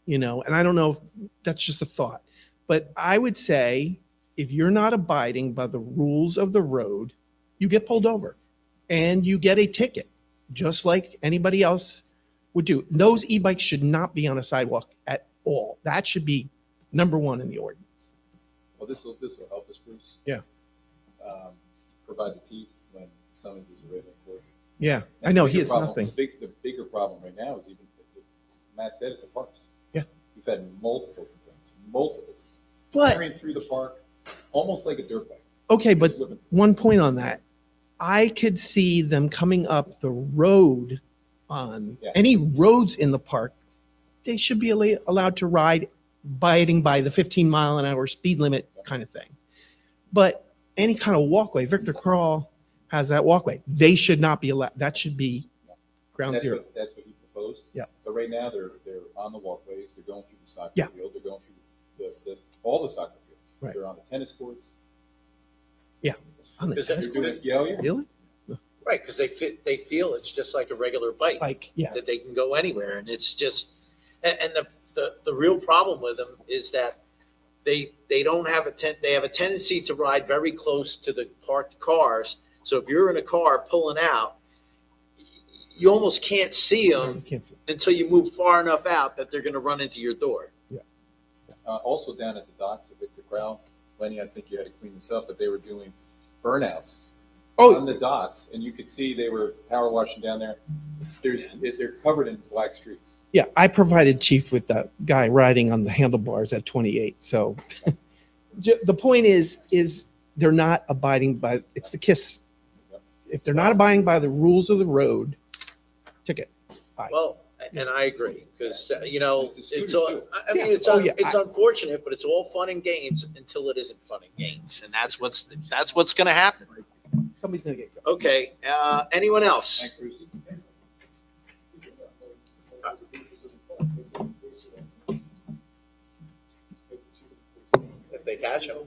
and I don't know if that's just a thought. But I would say if you're not abiding by the rules of the road, you get pulled over and you get a ticket, just like anybody else would do. Those e-bikes should not be on a sidewalk at all. That should be number one in the ordinance. Well, this will help us, Bruce. Yeah. Provide the teeth when summons is read in court. Yeah, And I know, the he bigger has problem- nothing. The bigger problem right now is even, Matt said it, the parks. Yeah. We've had multiple complaints. But- Carrying through the park, almost like a dirt bike. Okay, but Just whipping. one point on that. I could see them coming up the road on Yeah. any roads in the park. They should be allowed to ride abiding by the 15 mile an hour speed limit kind of thing. But any kind of walkway, Victor Crawl has that walkway. They should not be allowed. That should be ground That's zero. That's what he proposed. Yeah. But right now, they're on the walkways, they're going through the soccer Yeah. field, they're going through all the soccer fields. Right. They're on the tennis courts. Yeah. On the They're tennis doing courts? it- Yeah, oh, yeah. Really? Right, because they feel it's just like a regular bike. Like, yeah. That they can go anywhere, and it's just, and the real problem with them is that they don't have they have a tendency to ride very close to the parked cars. So if you're in a car pulling out, you almost can't see them You can't see. until you move far enough out that they're going to run into your door. Also down at the docks at Victor Crowell, Lenny, I think you had to clean this up, but they were doing burnouts on the docks, and you could see they were power washing down there. They're covered in black streaks. Yeah, I provided Chief with that guy riding on the handlebars at 28. So the point is they're not abiding by, it's the KISS. If they're not abiding by the rules of the road, ticket. Bye. Well, and I agree because it's all. I mean, Yeah. it's Oh, yeah. it's unfortunate, but it's all fun and games until it isn't fun and games, and that's what's going to happen. Somebody's going to get Okay. Anyone else? Thanks, Brucey. If they catch them,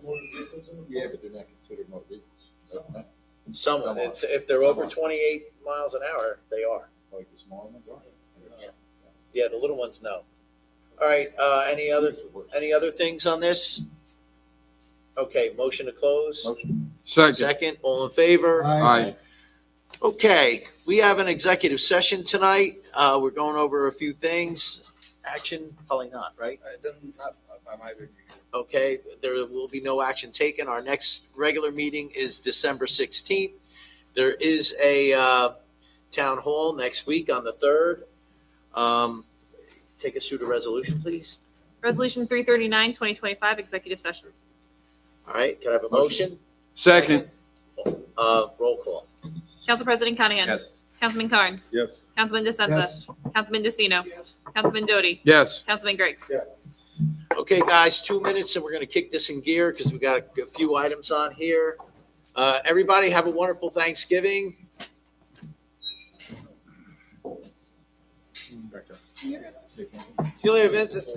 Yeah, but they're not considered motor vehicles. Right? someone. It's if they're over 28 miles an hour, they are. Like the small ones are. Yeah, the little ones, no. All right. Any other things on this? Okay. Motion to close. Motion. Second. All in favor? Aye. Okay, we have an executive session tonight. We're going over a few things. Action, probably not, right? Okay, there will be no action taken. Our next regular meeting is December 16th. There is a town hall next week on the 3rd. Take us through the resolution, please. Resolution 339, 2025, executive session. All right, can I have a motion? Second. Roll call. Council President Conahan. Yes. Councilman Carnes. Yes. Councilman DeSenza. Yes. Councilman DeCino. Councilman Doty. Yes. Councilman Griggs. Yes. Okay, guys, 2 minutes and we're going to kick this in gear because we got a few items on here. Everybody have a wonderful Thanksgiving. See you later, Vincent.